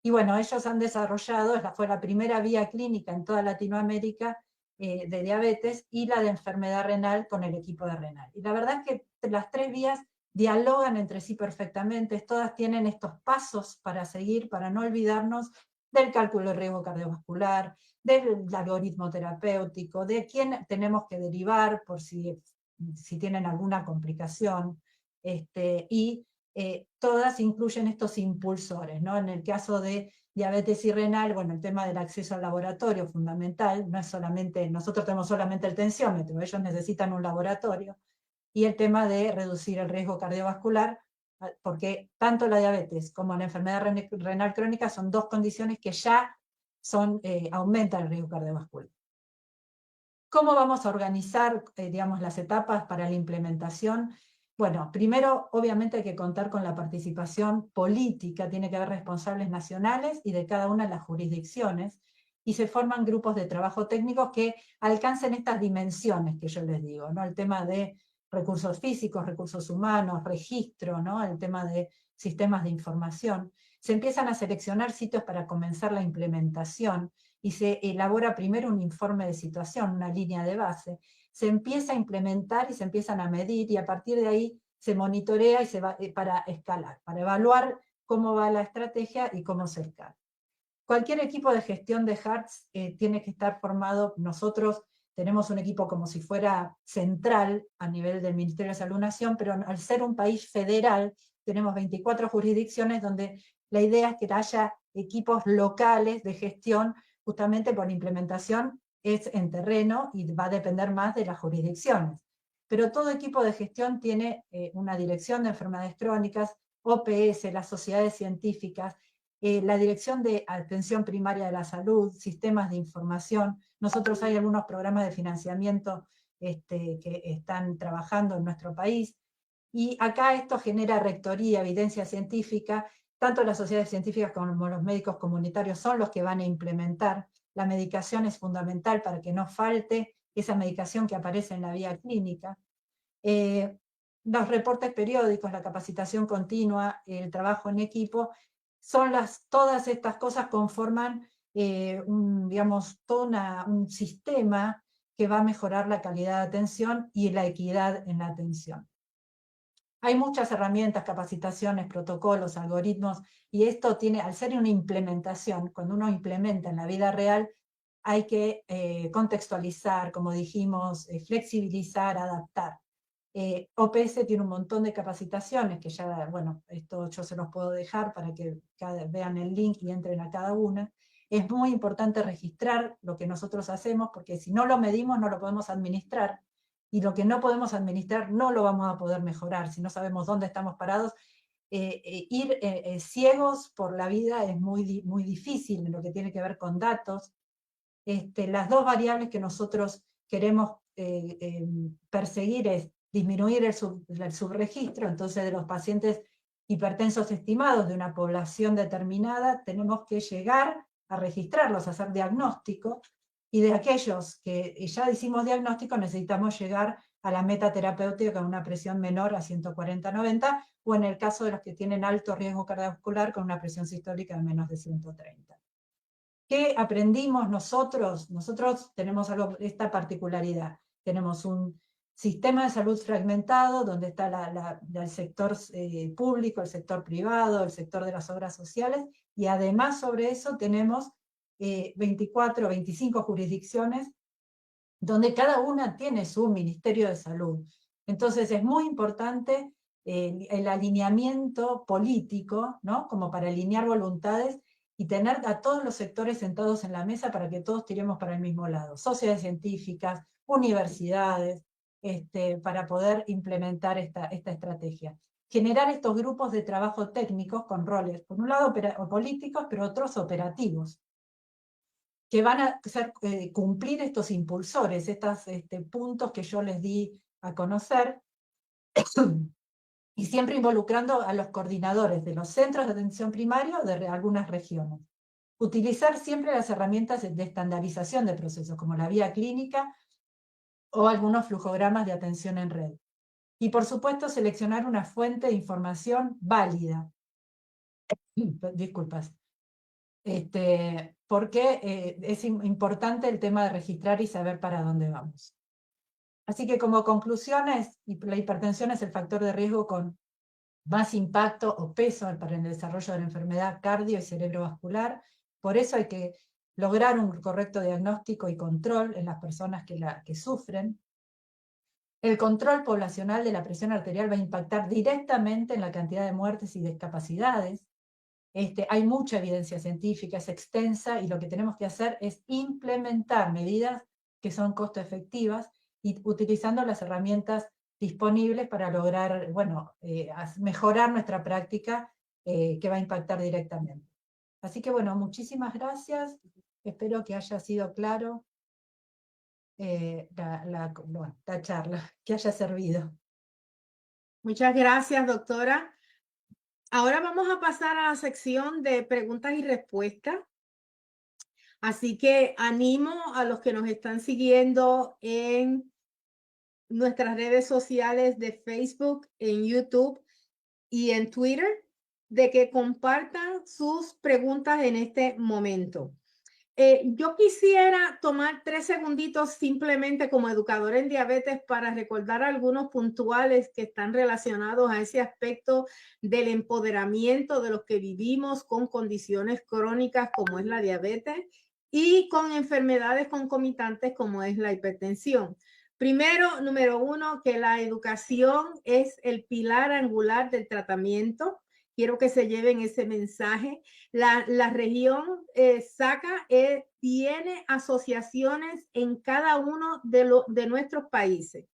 y bueno, ellos han desarrollado, fue la primera vía clínica en toda Latinoamérica de diabetes y la de enfermedad renal con el equipo de renal. Y la verdad es que las 3 vías dialogan entre sí perfectamente, todas tienen estos pasos para seguir, para no olvidarnos del cálculo de riesgo cardiovascular, del algoritmo terapéutico, de quién tenemos que derivar por si tienen alguna complicación, y todas incluyen estos impulsores, ¿no? En el caso de diabetes y renal, bueno, el tema del acceso al laboratorio fundamental, no es solamente, nosotros tenemos solamente el tensiómetro, ellos necesitan un laboratorio, y el tema de reducir el riesgo cardiovascular, porque tanto la diabetes como la enfermedad renal crónica son 2 condiciones que ya aumentan el riesgo cardiovascular. ¿Cómo vamos a organizar, las etapas para la implementación? Bueno, primero, obviamente hay que contar con la participación política, tiene que haber responsables nacionales y de cada una de las jurisdicciones, y se forman grupos de trabajo técnicos que alcancen estas dimensiones que yo les digo, ¿no? El tema de recursos físicos, recursos humanos, registro, ¿no? El tema de sistemas de información. Se empiezan a seleccionar sitios para comenzar la implementación y se elabora primero un informe de situación, una línea de base. Se empieza a implementar y se empiezan a medir, y a partir de ahí se monitorea y se va para escalar, para evaluar cómo va la estrategia y cómo se escala. Cualquier equipo de gestión de HEARTS tiene que estar formado. Nosotros tenemos un equipo como si fuera central a nivel del Ministerio de Salud Nación, pero al ser un país federal, tenemos 24 jurisdicciones donde la idea es que haya equipos locales de gestión, justamente por implementación es en terreno y va a depender más de las jurisdicciones. Pero todo equipo de gestión tiene una dirección de enfermedades crónicas, OPS, las sociedades científicas, la Dirección de Atención Primaria de la Salud, sistemas de información. Nosotros hay algunos programas de financiamiento que están trabajando en nuestro país, y acá esto genera rectoría, evidencia científica. Tanto las sociedades científicas como los médicos comunitarios son los que van a implementar. La medicación es fundamental para que no falte esa medicación que aparece en la vía clínica. Los reportes periódicos, la capacitación continua, el trabajo en equipo, todas estas cosas conforman un sistema que va a mejorar la calidad de atención y la equidad en la atención. Hay muchas herramientas, capacitaciones, protocolos, algoritmos, y esto tiene, al ser una implementación, cuando uno implementa en la vida real, hay que contextualizar, como dijimos, flexibilizar, adaptar. OPS tiene un montón de capacitaciones que ya, bueno, esto yo se los puedo dejar para que vean el link y entren a cada una. Es muy importante registrar lo que nosotros hacemos, porque si no lo medimos no lo podemos administrar, y lo que no podemos administrar no lo vamos a poder mejorar. Si no sabemos dónde estamos parados, ir ciegos por la vida es muy, muy difícil en lo que tiene que ver con datos. Las dos variables que nosotros queremos perseguir es disminuir el subregistro. Entonces, de los pacientes hipertensos estimados de una población determinada, tenemos que llegar a registrarlos, a hacer diagnóstico, y de aquellos que ya hicimos diagnóstico necesitamos llegar a la meta terapéutica con una presión menor a 140/90, o en el caso de los que tienen alto riesgo cardiovascular con una presión sistólica de menos de 130. ¿Qué aprendimos nosotros? Nosotros tenemos esta particularidad. Tenemos un sistema de salud fragmentado, donde está el sector público, el sector privado, el sector de las obras sociales, y además sobre eso tenemos 24 o 25 jurisdicciones, donde cada una tiene su Ministerio de Salud. Entonces es muy importante el alineamiento político, ¿no? Como para alinear voluntades y tener a todos los sectores sentados en la mesa para que todos tiremos para el mismo lado. Sociedades científicas, universidades, para poder implementar esta estrategia. Generar estos grupos de trabajo técnicos con roles, por un lado políticos, pero otros operativos, que van a cumplir estos impulsores, estos puntos que yo les di a conocer, y siempre involucrando a los coordinadores de los centros de atención primaria o de algunas regiones. Utilizar siempre las herramientas de estandarización de procesos, como la vía clínica o algunos flujogramas de atención en red. Y por supuesto, seleccionar una fuente de información válida. Disculpas. Porque es importante el tema de registrar y saber para dónde vamos. Así que como conclusiones, la hipertensión es el factor de riesgo con más impacto o peso para el desarrollo de la enfermedad cardio y cerebrovascular. Por eso hay que lograr un correcto diagnóstico y control en las personas que sufren. El control poblacional de la presión arterial va a impactar directamente en la cantidad de muertes y discapacidades. Hay mucha evidencia científica, es extensa, y lo que tenemos que hacer es implementar medidas que son costo efectivas y utilizando las herramientas disponibles para lograr, mejorar nuestra práctica que va a impactar directamente. Así que muchísimas gracias. Espero que haya sido claro la charla, que haya servido. Muchas gracias, doctora. Ahora vamos a pasar a la sección de preguntas y respuestas. Así que animo a los que nos están siguiendo en nuestras redes sociales de Facebook, en YouTube y en Twitter, de que compartan sus preguntas en este momento. Yo quisiera tomar 3 segunditos simplemente como educadora en diabetes para recordar algunos puntuales que están relacionados a ese aspecto del empoderamiento de los que vivimos con condiciones crónicas como es la diabetes y con enfermedades concomitantes como es la hipertensión. Primero, número 1, que la educación es el pilar angular del tratamiento. Quiero que se lleven ese mensaje. La región SACA tiene asociaciones en cada uno de nuestros países.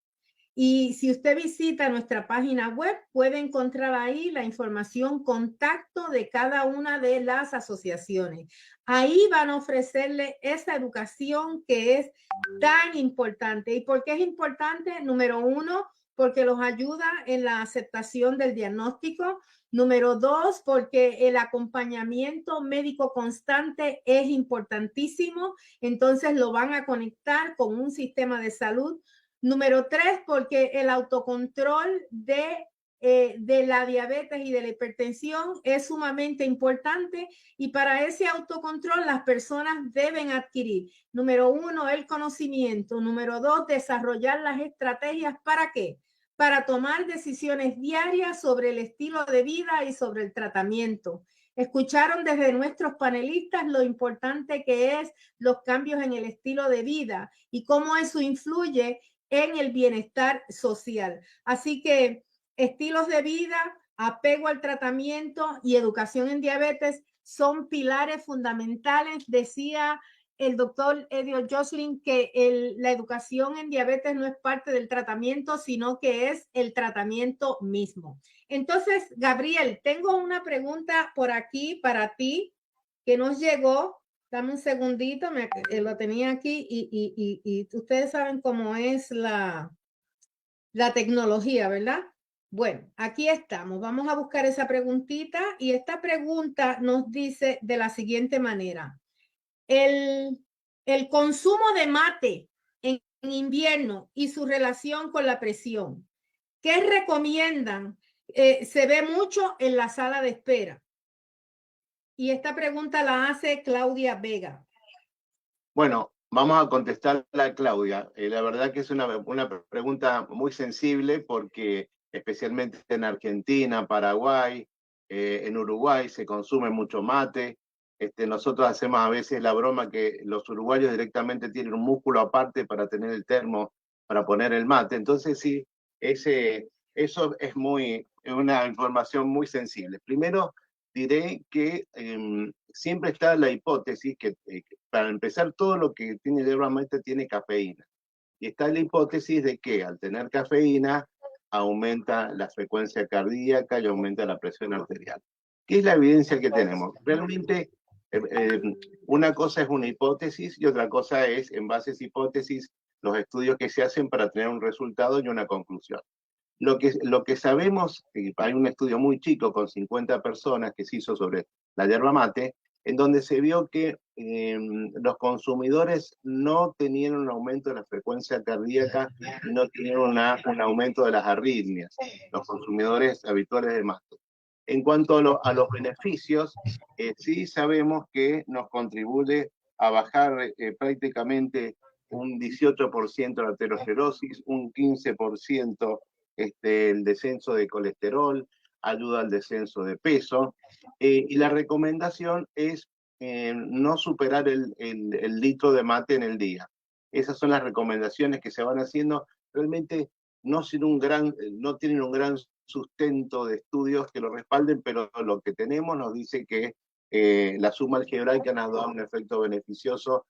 Y si usted visita nuestra página web, puede encontrar ahí la información, contacto de cada una de las asociaciones. Ahí van a ofrecerle esa educación que es tan importante. ¿Y por qué es importante? Número uno, porque los ayuda en la aceptación del diagnóstico. Número dos, porque el acompañamiento médico constante es importantísimo. Entonces lo van a conectar con un sistema de salud. Número tres, porque el autocontrol de la diabetes y de la hipertensión es sumamente importante, y para ese autocontrol las personas deben adquirir, número uno, el conocimiento, número dos, desarrollar las estrategias. ¿Para qué? Para tomar decisiones diarias sobre el estilo de vida y sobre el tratamiento. Escucharon desde nuestros panelistas lo importante que es los cambios en el estilo de vida y cómo eso influye en el bienestar social. Así que estilos de vida, apego al tratamiento y educación en diabetes son pilares fundamentales. Decía el doctor Edio Jocelyn que la educación en diabetes no es parte del tratamiento, sino que es el tratamiento mismo. Entonces, Gabriel, tengo una pregunta por aquí para ti que nos llegó. Dame un segundito, lo tenía aquí y ustedes saben cómo es la tecnología, ¿verdad? Bueno, aquí estamos. Vamos a buscar esa preguntita y esta pregunta nos dice de la siguiente manera. El consumo de mate en invierno y su relación con la presión. ¿Qué recomiendan? Se ve mucho en la sala de espera. Y esta pregunta la hace Claudia Vega. Bueno, vamos a contestarla a Claudia. La verdad que es una pregunta muy sensible porque especialmente en Argentina, Paraguay, en Uruguay se consume mucho mate. Nosotros hacemos a veces la broma que los uruguayos directamente tienen un músculo aparte para tener el termo, para poner el mate. Entonces sí, eso es una información muy sensible. Primero diré que siempre está la hipótesis que para empezar todo lo que tiene yerba mate tiene cafeína. Y está la hipótesis de que al tener cafeína aumenta la frecuencia cardíaca y aumenta la presión arterial. ¿Qué es la evidencia que tenemos? Realmente una cosa es una hipótesis y otra cosa es, en base a esa hipótesis, los estudios que se hacen para tener un resultado y una conclusión. Lo que sabemos, hay un estudio muy chico con 50 personas que se hizo sobre la yerba mate, en donde se vio que los consumidores no tenían un aumento de la frecuencia cardíaca y no tenían un aumento de las arritmias, los consumidores habituales de mate. En cuanto a los beneficios, sí sabemos que nos contribuye a bajar prácticamente un 18% la aterosclerosis, un 15% el descenso de colesterol, ayuda al descenso de peso, y la recomendación es no superar el litro de mate en el día. Esas son las recomendaciones que se van haciendo. Realmente no tienen un gran sustento de estudios que lo respalden, pero lo que tenemos nos dice que la suma algebraica nos da un efecto beneficioso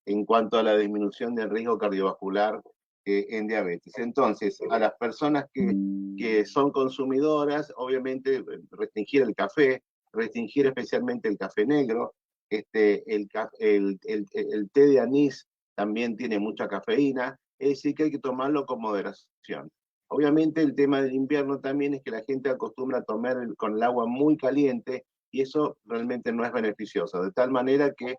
en cuanto a la disminución del riesgo cardiovascular en diabetes. Entonces, a las personas que son consumidoras, obviamente restringir el café, restringir especialmente el café negro, el té de anís también tiene mucha cafeína, es decir que hay que tomarlo con moderación. Obviamente el tema del invierno también es que la gente acostumbra a tomar con el agua muy caliente y eso realmente no es beneficioso, de tal manera que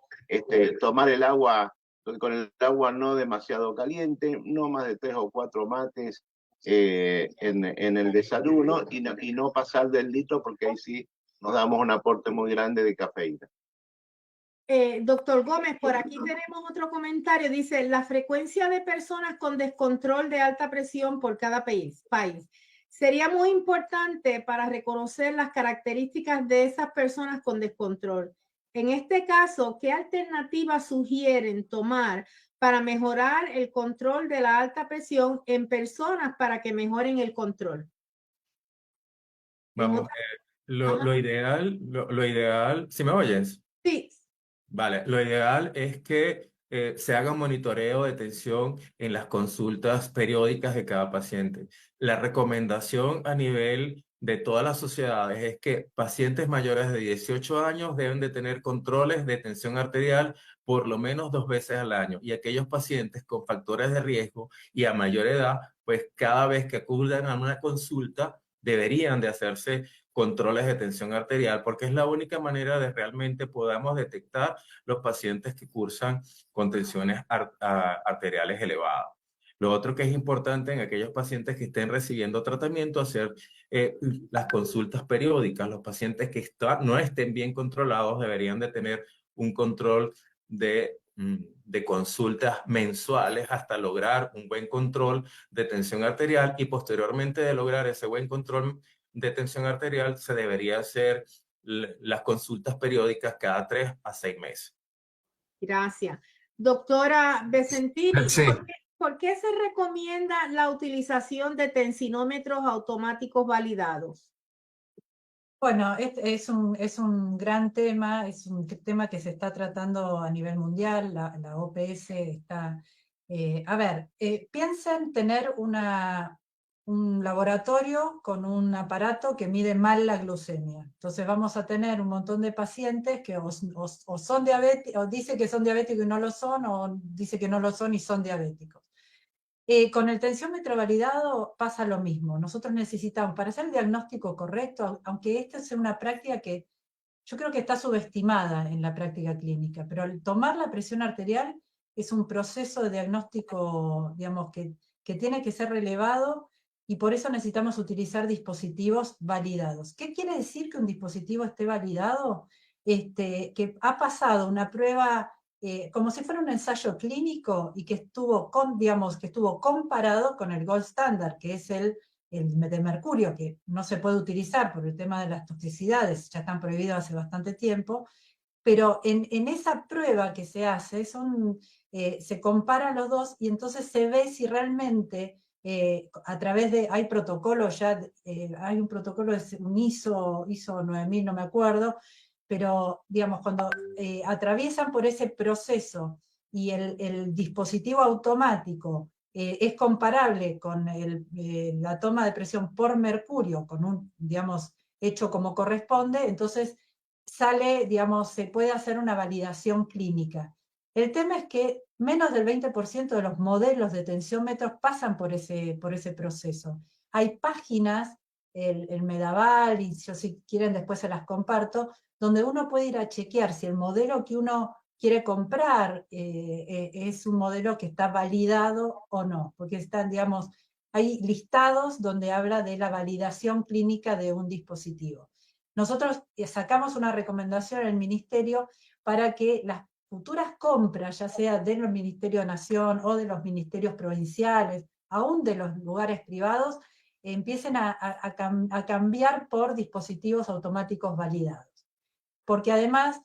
tomar el agua con el agua no demasiado caliente, no más de 3 o 4 mates en el desayuno y no pasar del litro porque ahí sí nos damos un aporte muy grande de cafeína. Doctor Gómez, por aquí tenemos otro comentario. Dice, la frecuencia de personas con descontrol de alta presión por cada país. Sería muy importante para reconocer las características de esas personas con descontrol. En este caso, ¿qué alternativas sugieren tomar para mejorar el control de la alta presión en personas para que mejoren el control? Vamos, lo ideal, ¿sí me oyes? Sí. Vale, lo ideal es que se haga un monitoreo de tensión en las consultas periódicas de cada paciente. La recomendación a nivel de todas las sociedades es que pacientes mayores de 18 años deben de tener controles de tensión arterial por lo menos 2 veces al año, y aquellos pacientes con factores de riesgo y a mayor edad, pues cada vez que acudan a una consulta deberían de hacerse controles de tensión arterial, porque es la única manera de realmente podamos detectar los pacientes que cursan con tensiones arteriales elevadas. Lo otro que es importante en aquellos pacientes que estén recibiendo tratamiento, hacer las consultas periódicas. Los pacientes que no estén bien controlados deberían de tener un control de consultas mensuales hasta lograr un buen control de tensión arterial, y posteriormente de lograr ese buen control de tensión arterial se debería hacer las consultas periódicas cada 3 a 6 meses. Gracias. Doctora Vicentini, Sí. ¿por qué se recomienda la utilización de tensinómetros automáticos validados? Bueno, es un gran tema, es un tema que se está tratando a nivel mundial, la OPS está... piensen tener un laboratorio con un aparato que mide mal la glucemia. Entonces vamos a tener un montón de pacientes que o son diabéticos, o dice que son diabéticos y no lo son, o dice que no lo son y son diabéticos. Con el tensiómetro validado pasa lo mismo. Nosotros necesitamos, para hacer el diagnóstico correcto, aunque esta sea una práctica que yo creo que está subestimada en la práctica clínica, pero al tomar la presión arterial es un proceso de diagnóstico, digamos, que tiene que ser relevado, y por eso necesitamos utilizar dispositivos validados. ¿Qué quiere decir que un dispositivo esté validado? Que ha pasado una prueba como si fuera un ensayo clínico y que estuvo comparado con el gold standard, que es el de mercurio, que no se puede utilizar por el tema de las toxicidades, ya están prohibidos hace bastante tiempo, pero en esa prueba que se hace, se comparan los dos y entonces se ve si realmente a través de, hay protocolos ya, hay un protocolo, un ISO 9000, no me acuerdo, pero digamos, cuando atraviesan por ese proceso y el dispositivo automático es comparable con la toma de presión por mercurio, con digamos, hecho como corresponde, entonces sale, digamos, se puede hacer una validación clínica. El tema es que menos del 20% de los modelos de tensiómetros pasan por ese proceso. Hay páginas, el Medaval, y yo si quieren después se las comparto, donde uno puede ir a chequear si el modelo que uno quiere comprar es un modelo que está validado o no, porque están, digamos, hay listados donde habla de la validación clínica de un dispositivo. Nosotros sacamos una recomendación en el Ministerio para que las futuras compras, ya sea de los Ministerios de Nación o de los ministerios provinciales, aún de los lugares privados, empiecen a cambiar por dispositivos automáticos validados. Porque además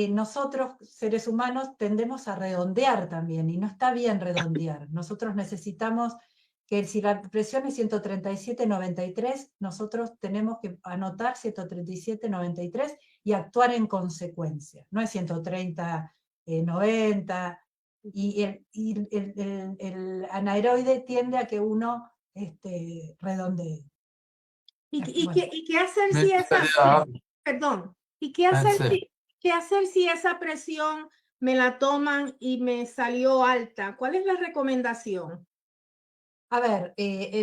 nosotros, seres humanos, tendemos a redondear también, y no está bien redondear. Nosotros necesitamos que si la presión es 137/93, nosotros tenemos que anotar 137/93 y actuar en consecuencia. No es 130/90, y el anaeroide tiende a que uno redondee. ¿Y Bueno. qué hacer si esa... Perdón. ¿Y qué hacer si esa presión me la toman y me salió alta? ¿Cuál es la recomendación? A ver,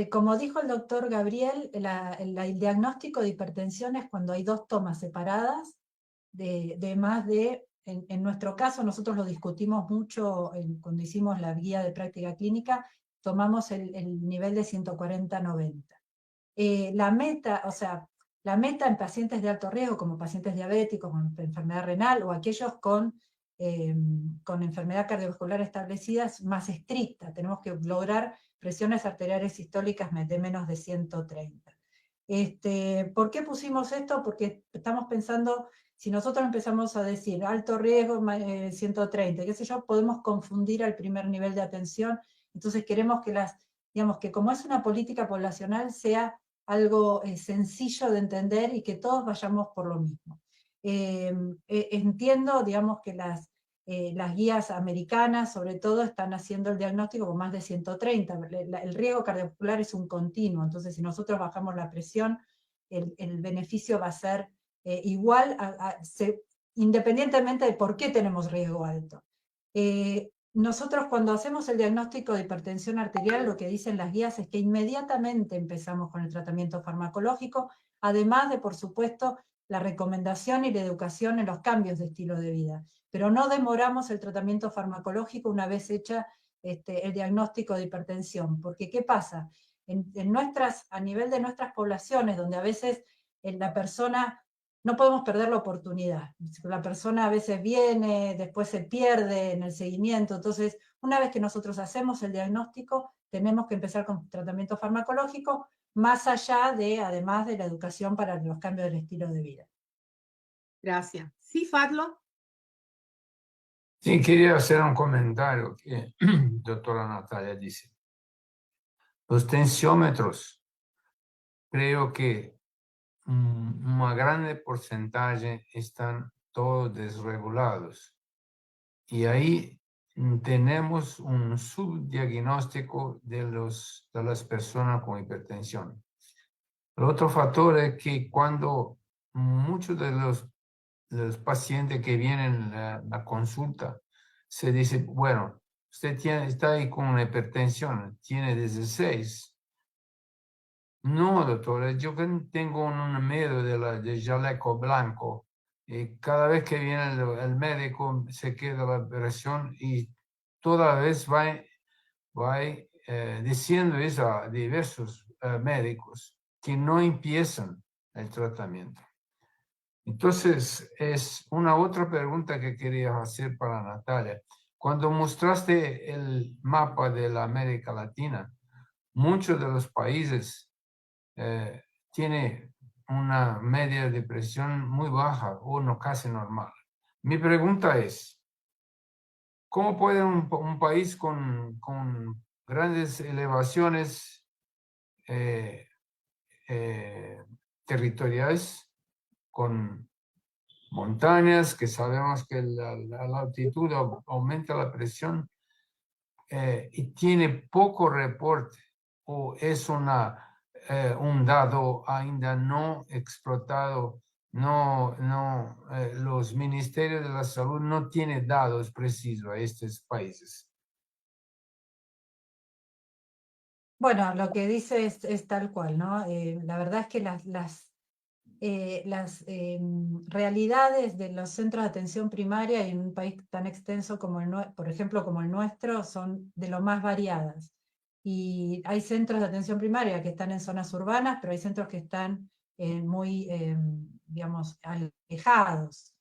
como dijo el doctor Gabriel, el diagnóstico de hipertensión es cuando hay dos tomas separadas de más de, en nuestro caso, nosotros lo discutimos mucho cuando hicimos la guía de práctica clínica, tomamos el nivel de 140/90. La meta en pacientes de alto riesgo, como pacientes diabéticos, con enfermedad renal o aquellos con enfermedad cardiovascular establecida, es más estricta. Tenemos que lograr presiones arteriales sistólicas de menos de 130. ¿Por qué pusimos esto? Porque estamos pensando, si nosotros empezamos a decir alto riesgo 130, qué sé yo, podemos confundir al primer nivel de atención. Entonces queremos que digamos que como es una política poblacional, sea algo sencillo de entender y que todos vayamos por lo mismo. Entiendo, digamos, que las guías americanas, sobre todo, están haciendo el diagnóstico con más de 130. El riesgo cardiovascular es un continuo, entonces si nosotros bajamos la presión, el beneficio va a ser igual, independientemente de por qué tenemos riesgo alto. Nosotros cuando hacemos el diagnóstico de hipertensión arterial, lo que dicen las guías es que inmediatamente empezamos con el tratamiento farmacológico, además de, por supuesto, la recomendación y la educación en los cambios de estilo de vida. Pero no demoramos el tratamiento farmacológico una vez hecha el diagnóstico de hipertensión, porque ¿qué pasa? A nivel de nuestras poblaciones, donde a veces la persona, no podemos perder la oportunidad. La persona a veces viene, después se pierde en el seguimiento, entonces una vez que nosotros hacemos el diagnóstico, tenemos que empezar con tratamiento farmacológico, más allá de, además de la educación para los cambios del estilo de vida. Gracias. Sí, Fadlo. Sí, quería hacer un comentario que doctora Natalia dice. Los tensiómetros, creo que un grande porcentaje están todos desregulados. Y ahí tenemos un subdiagnóstico de las personas con hipertensión. El otro factor es que cuando muchos de los pacientes que vienen a la consulta se dice, bueno, usted está ahí con una hipertensión, tiene 16. No, doctora, yo tengo un miedo de chaleco blanco. Y cada vez que viene el médico se queda la presión y toda vez va diciendo eso a diversos médicos que no empiezan el tratamiento. Entonces, es una otra pregunta que quería hacer para Natalia. Cuando mostraste el mapa de la América Latina, muchos de los países tiene una media de presión muy baja o no casi normal. Mi pregunta es, ¿cómo puede un país con grandes elevaciones territoriales, con montañas, que sabemos que la altitud aumenta la presión, y tiene poco reporte, o es un dado ainda no explotado, los ministerios de la salud no tienen dados precisos a estos países? Bueno, lo que dice es tal cual, ¿no? La verdad es que las realidades de los centros de atención primaria en un país tan extenso como por ejemplo, como el nuestro, son de lo más variadas. Y hay centros de atención primaria que están en zonas urbanas, pero hay centros que están muy, digamos, alejados.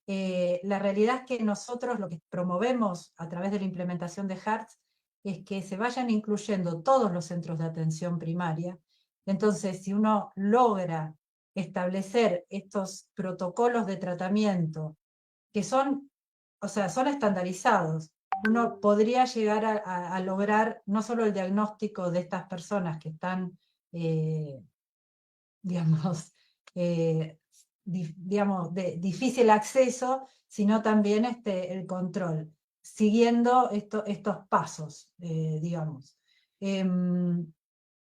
La realidad es que nosotros lo que promovemos a través de la implementación de HEARTS es que se vayan incluyendo todos los centros de atención primaria. Entonces, si uno logra establecer estos protocolos de tratamiento que son, o sea, son estandarizados, uno podría llegar a lograr no solo el diagnóstico de estas personas que están, digamos, de difícil acceso, sino también el control, siguiendo estos pasos, digamos.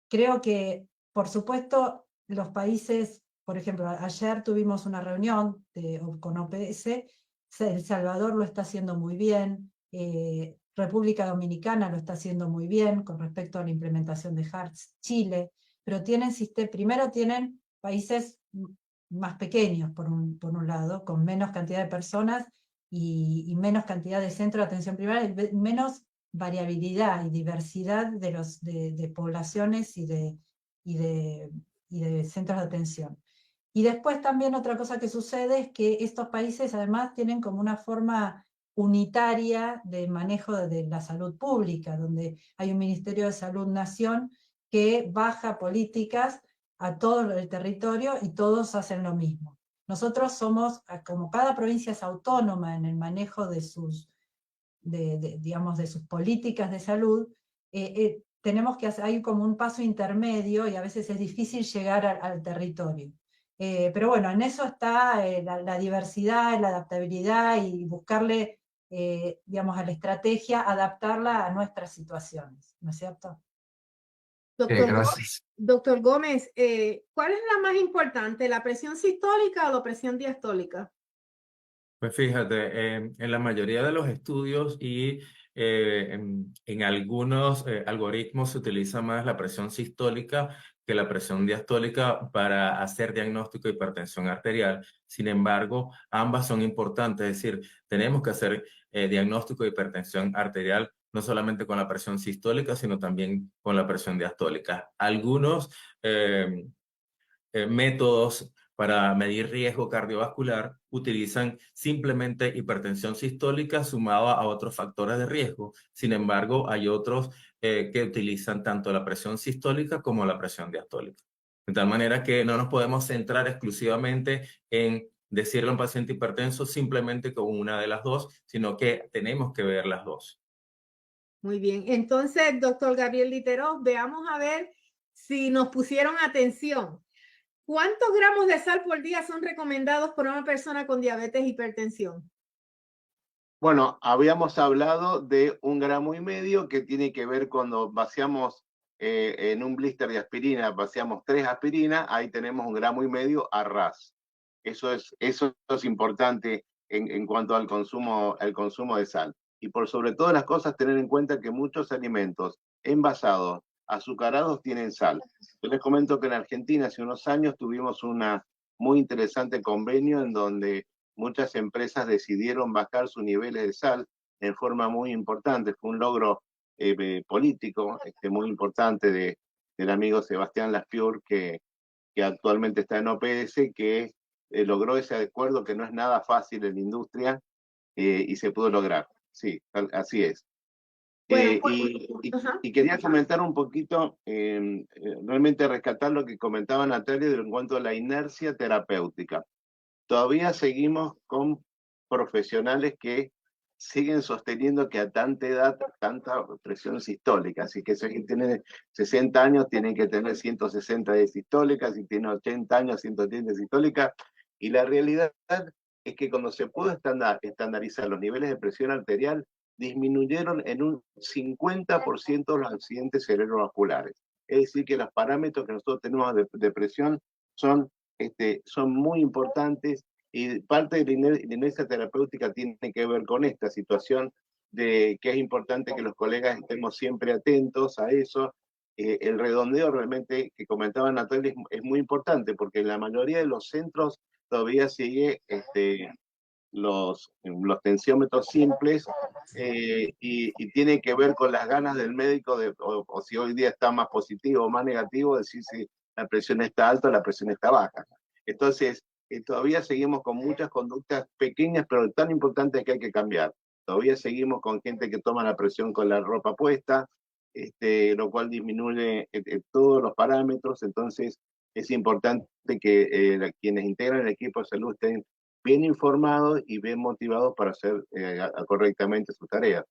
Creo que, por supuesto, los países, por ejemplo, ayer tuvimos una reunión con OPS, El Salvador lo está haciendo muy bien, República Dominicana lo está haciendo muy bien con respecto a la implementación de HEARTS, Chile, pero primero tienen países más pequeños, por un lado, con menos cantidad de personas y menos cantidad de centros de atención primaria, y menos variabilidad y diversidad de poblaciones y de centros de atención. Y después también otra cosa que sucede es que estos países además tienen como una forma unitaria de manejo de la salud pública, donde hay un Ministerio de Salud Nación que baja políticas a todo el territorio y todos hacen lo mismo. Nosotros somos, como cada provincia es autónoma en el manejo de sus políticas de salud, hay como un paso intermedio y a veces es difícil llegar al territorio. Pero bueno, en eso está la diversidad, la adaptabilidad y buscarle digamos, a la estrategia, adaptarla a nuestras situaciones, ¿no es cierto? Doctor gracias. Doctor Gómez, ¿cuál es la más importante, la presión sistólica o la presión diastólica? Pues fíjate, en la mayoría de los estudios y en algunos algoritmos se utiliza más la presión sistólica que la presión diastólica para hacer diagnóstico de hipertensión arterial. Sin embargo, ambas son importantes, es decir, tenemos que hacer diagnóstico de hipertensión arterial no solamente con la presión sistólica, sino también con la presión diastólica. Algunos métodos para medir riesgo cardiovascular utilizan simplemente hipertensión sistólica sumada a otros factores de riesgo. Sin embargo, hay otros que utilizan tanto la presión sistólica como la presión diastólica. De tal manera que no nos podemos centrar exclusivamente en decirle a un paciente hipertenso simplemente con una de las dos, sino que tenemos que ver las dos. Muy bien. Entonces, doctor Gabriel Literos, veamos a ver si nos pusieron atención. ¿Cuántos gramos de sal por día son recomendados por una persona con diabetes e hipertensión? Bueno, habíamos hablado de 1,5 gramos que tiene que ver cuando vaciamos en un blister de aspirina, vaciamos 3 aspirinas, ahí tenemos 1,5 gramos a ras. Eso es importante en cuanto al consumo de sal. Y por sobre todas las cosas, tener en cuenta que muchos alimentos envasados, azucarados, tienen sal. Yo les comento que en Argentina hace unos años tuvimos una muy interesante convenio en donde muchas empresas decidieron bajar sus niveles de sal en forma muy importante. Fue un logro político muy importante del amigo Sebastián Laspiur, que actualmente está en OPS, que logró ese acuerdo que no es nada fácil en la industria y se pudo lograr. Sí, así es. Bueno, y quería comentar un poquito, realmente rescatar lo que comentaba Natalia en cuanto a la inercia terapéutica. Todavía seguimos con profesionales que siguen sosteniendo que a tanta edad, tanta presión sistólica, así que si tiene 60 años tienen que tener 160 de sistólica, si tiene 80 años 110 de sistólica, y la realidad es que cuando se pudo estandarizar los niveles de presión arterial, disminuyeron en un 50% los accidentes cerebrovasculares. Es decir, que los parámetros que nosotros tenemos de presión son muy importantes, y parte de la inercia terapéutica tiene que ver con esta situación de que es importante que los colegas estemos siempre atentos a eso. El redondeo realmente que comentaba Natalia es muy importante, porque en la mayoría de los centros todavía sigue los tensiómetros simples, y tiene que ver con las ganas del médico o si hoy día está más positivo o más negativo, decir si la presión está alta o la presión está baja. Entonces, todavía seguimos con muchas conductas pequeñas, pero tan importantes que hay que cambiar. Todavía seguimos con gente que toma la presión con la ropa puesta, lo cual disminuye todos los parámetros. Entonces, es importante que quienes integran el equipo de salud estén bien informados y bien motivados para hacer correctamente su tarea.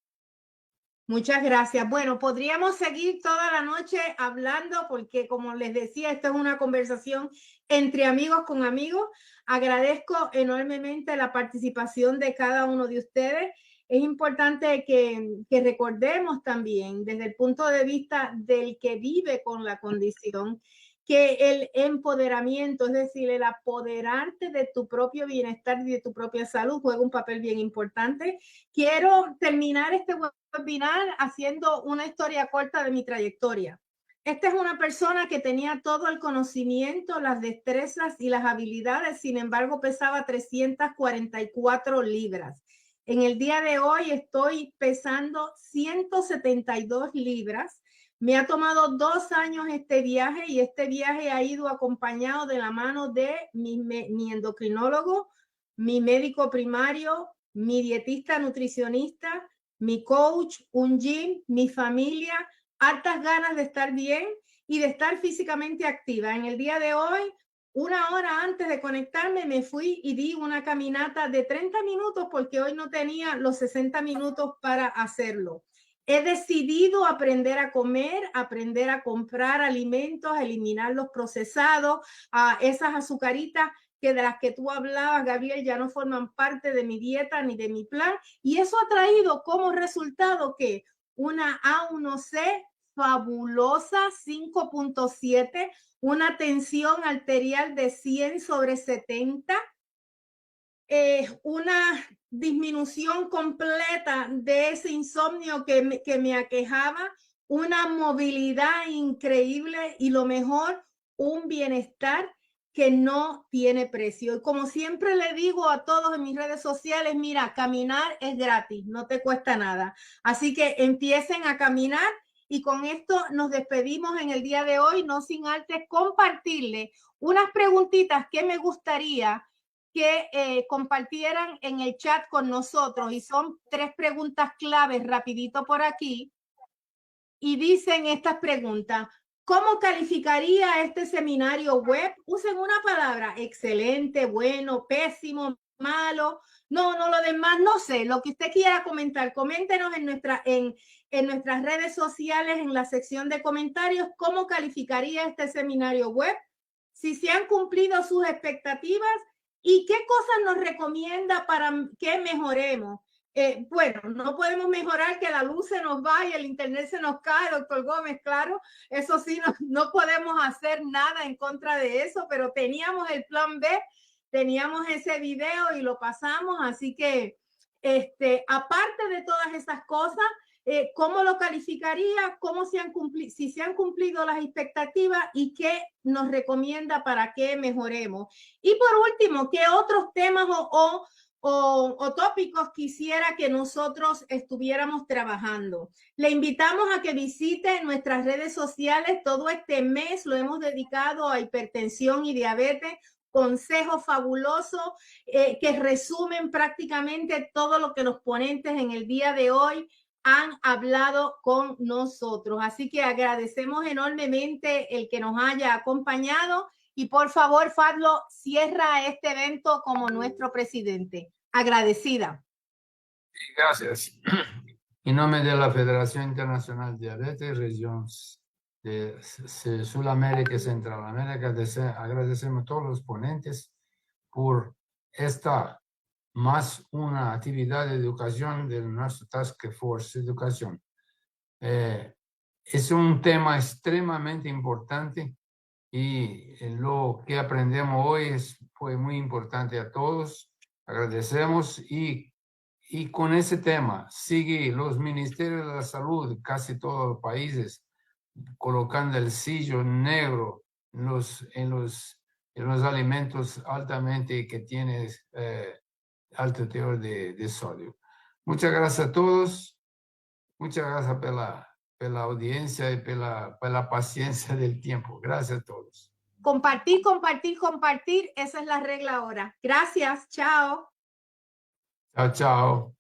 Muchas gracias. Bueno, podríamos seguir toda la noche hablando porque, como les decía, esto es una conversación entre amigos con amigos. Agradezco enormemente la participación de cada uno de ustedes. Es importante que recordemos también desde el punto de vista del que vive con la condición, que el empoderamiento, es decir, el apoderarte de tu propio bienestar y de tu propia salud, juega un papel bien importante. Quiero terminar este webinar haciendo una historia corta de mi trayectoria. Esta es una persona que tenía todo el conocimiento, las destrezas y las habilidades, sin embargo pesaba 344 libras. En el día de hoy estoy pesando 172 libras. Me ha tomado 2 años este viaje, y este viaje ha ido acompañado de la mano de mi endocrinólogo, mi médico primario, mi dietista nutricionista, mi coach, un gym, mi familia, hartas ganas de estar bien y de estar físicamente activa. En el día de hoy, 1 hora antes de conectarme, me fui y di una caminata de 30 minutos porque hoy no tenía los 60 minutos para hacerlo. He decidido aprender a comer, aprender a comprar alimentos, a eliminar los procesados, a esas azucaritas que de las que tú hablabas, Gabriel, ya no forman parte de mi dieta ni de mi plan. Y eso ha traído como resultado que una A1C fabulosa, 5.7, una tensión arterial de 100/70, una disminución completa de ese insomnio que me aquejaba, una movilidad increíble y lo mejor, un bienestar que no tiene precio. Y como siempre le digo a todos en mis redes sociales, mira, caminar es gratis, no te cuesta nada. Así que empiecen a caminar y con esto nos despedimos en el día de hoy, no sin antes compartirle unas preguntitas que me gustaría que compartieran en el chat con nosotros, y son 3 preguntas claves rapidito por aquí, y dicen estas preguntas: ¿cómo calificaría este seminario web? Usen una palabra: excelente, bueno, pésimo, malo, no lo demás, no sé, lo que usted quiera comentar, coméntenos en nuestras redes sociales, en la sección de comentarios, cómo calificaría este seminario web, si se han cumplido sus expectativas y qué cosas nos recomienda para que mejoremos. Bueno, no podemos mejorar que la luz se nos va y el internet se nos cae, doctor Gómez, claro, eso sí, no podemos hacer nada en contra de eso, pero teníamos el plan B, teníamos ese video y lo pasamos, así que aparte de todas esas cosas, ¿cómo lo calificaría? ¿Cómo si se han cumplido las expectativas y qué nos recomienda para que mejoremos? Y por último, ¿qué otros temas o tópicos quisiera que nosotros estuviéramos trabajando? Le invitamos a que visite nuestras redes sociales. Todo este mes lo hemos dedicado a hipertensión y diabetes, consejos fabulosos que resumen prácticamente todo lo que los ponentes en el día de hoy han hablado con nosotros. Así que agradecemos enormemente el que nos haya acompañado. Y por favor, Fadlo, cierra este evento como nuestro presidente. Agradecida. Gracias. En nombre de la Federación Internacional de Diabetes, región de Sudamérica y Centralamérica, agradecemos a todos los ponentes por esta más una actividad de educación de nuestro Task Force Educación. Es un tema extremadamente importante y lo que aprendemos hoy fue muy importante a todos. Agradecemos y con ese tema sigue los ministerios de la salud, casi todos los países, colocando el sello negro en los alimentos altamente que tienen alto teor de sodio. Muchas gracias a todos. Muchas gracias por la audiencia y por la paciencia del tiempo. Gracias a todos. Compartir, compartir, compartir. Esa es la regla ahora. Gracias. Chao. Chao, chao.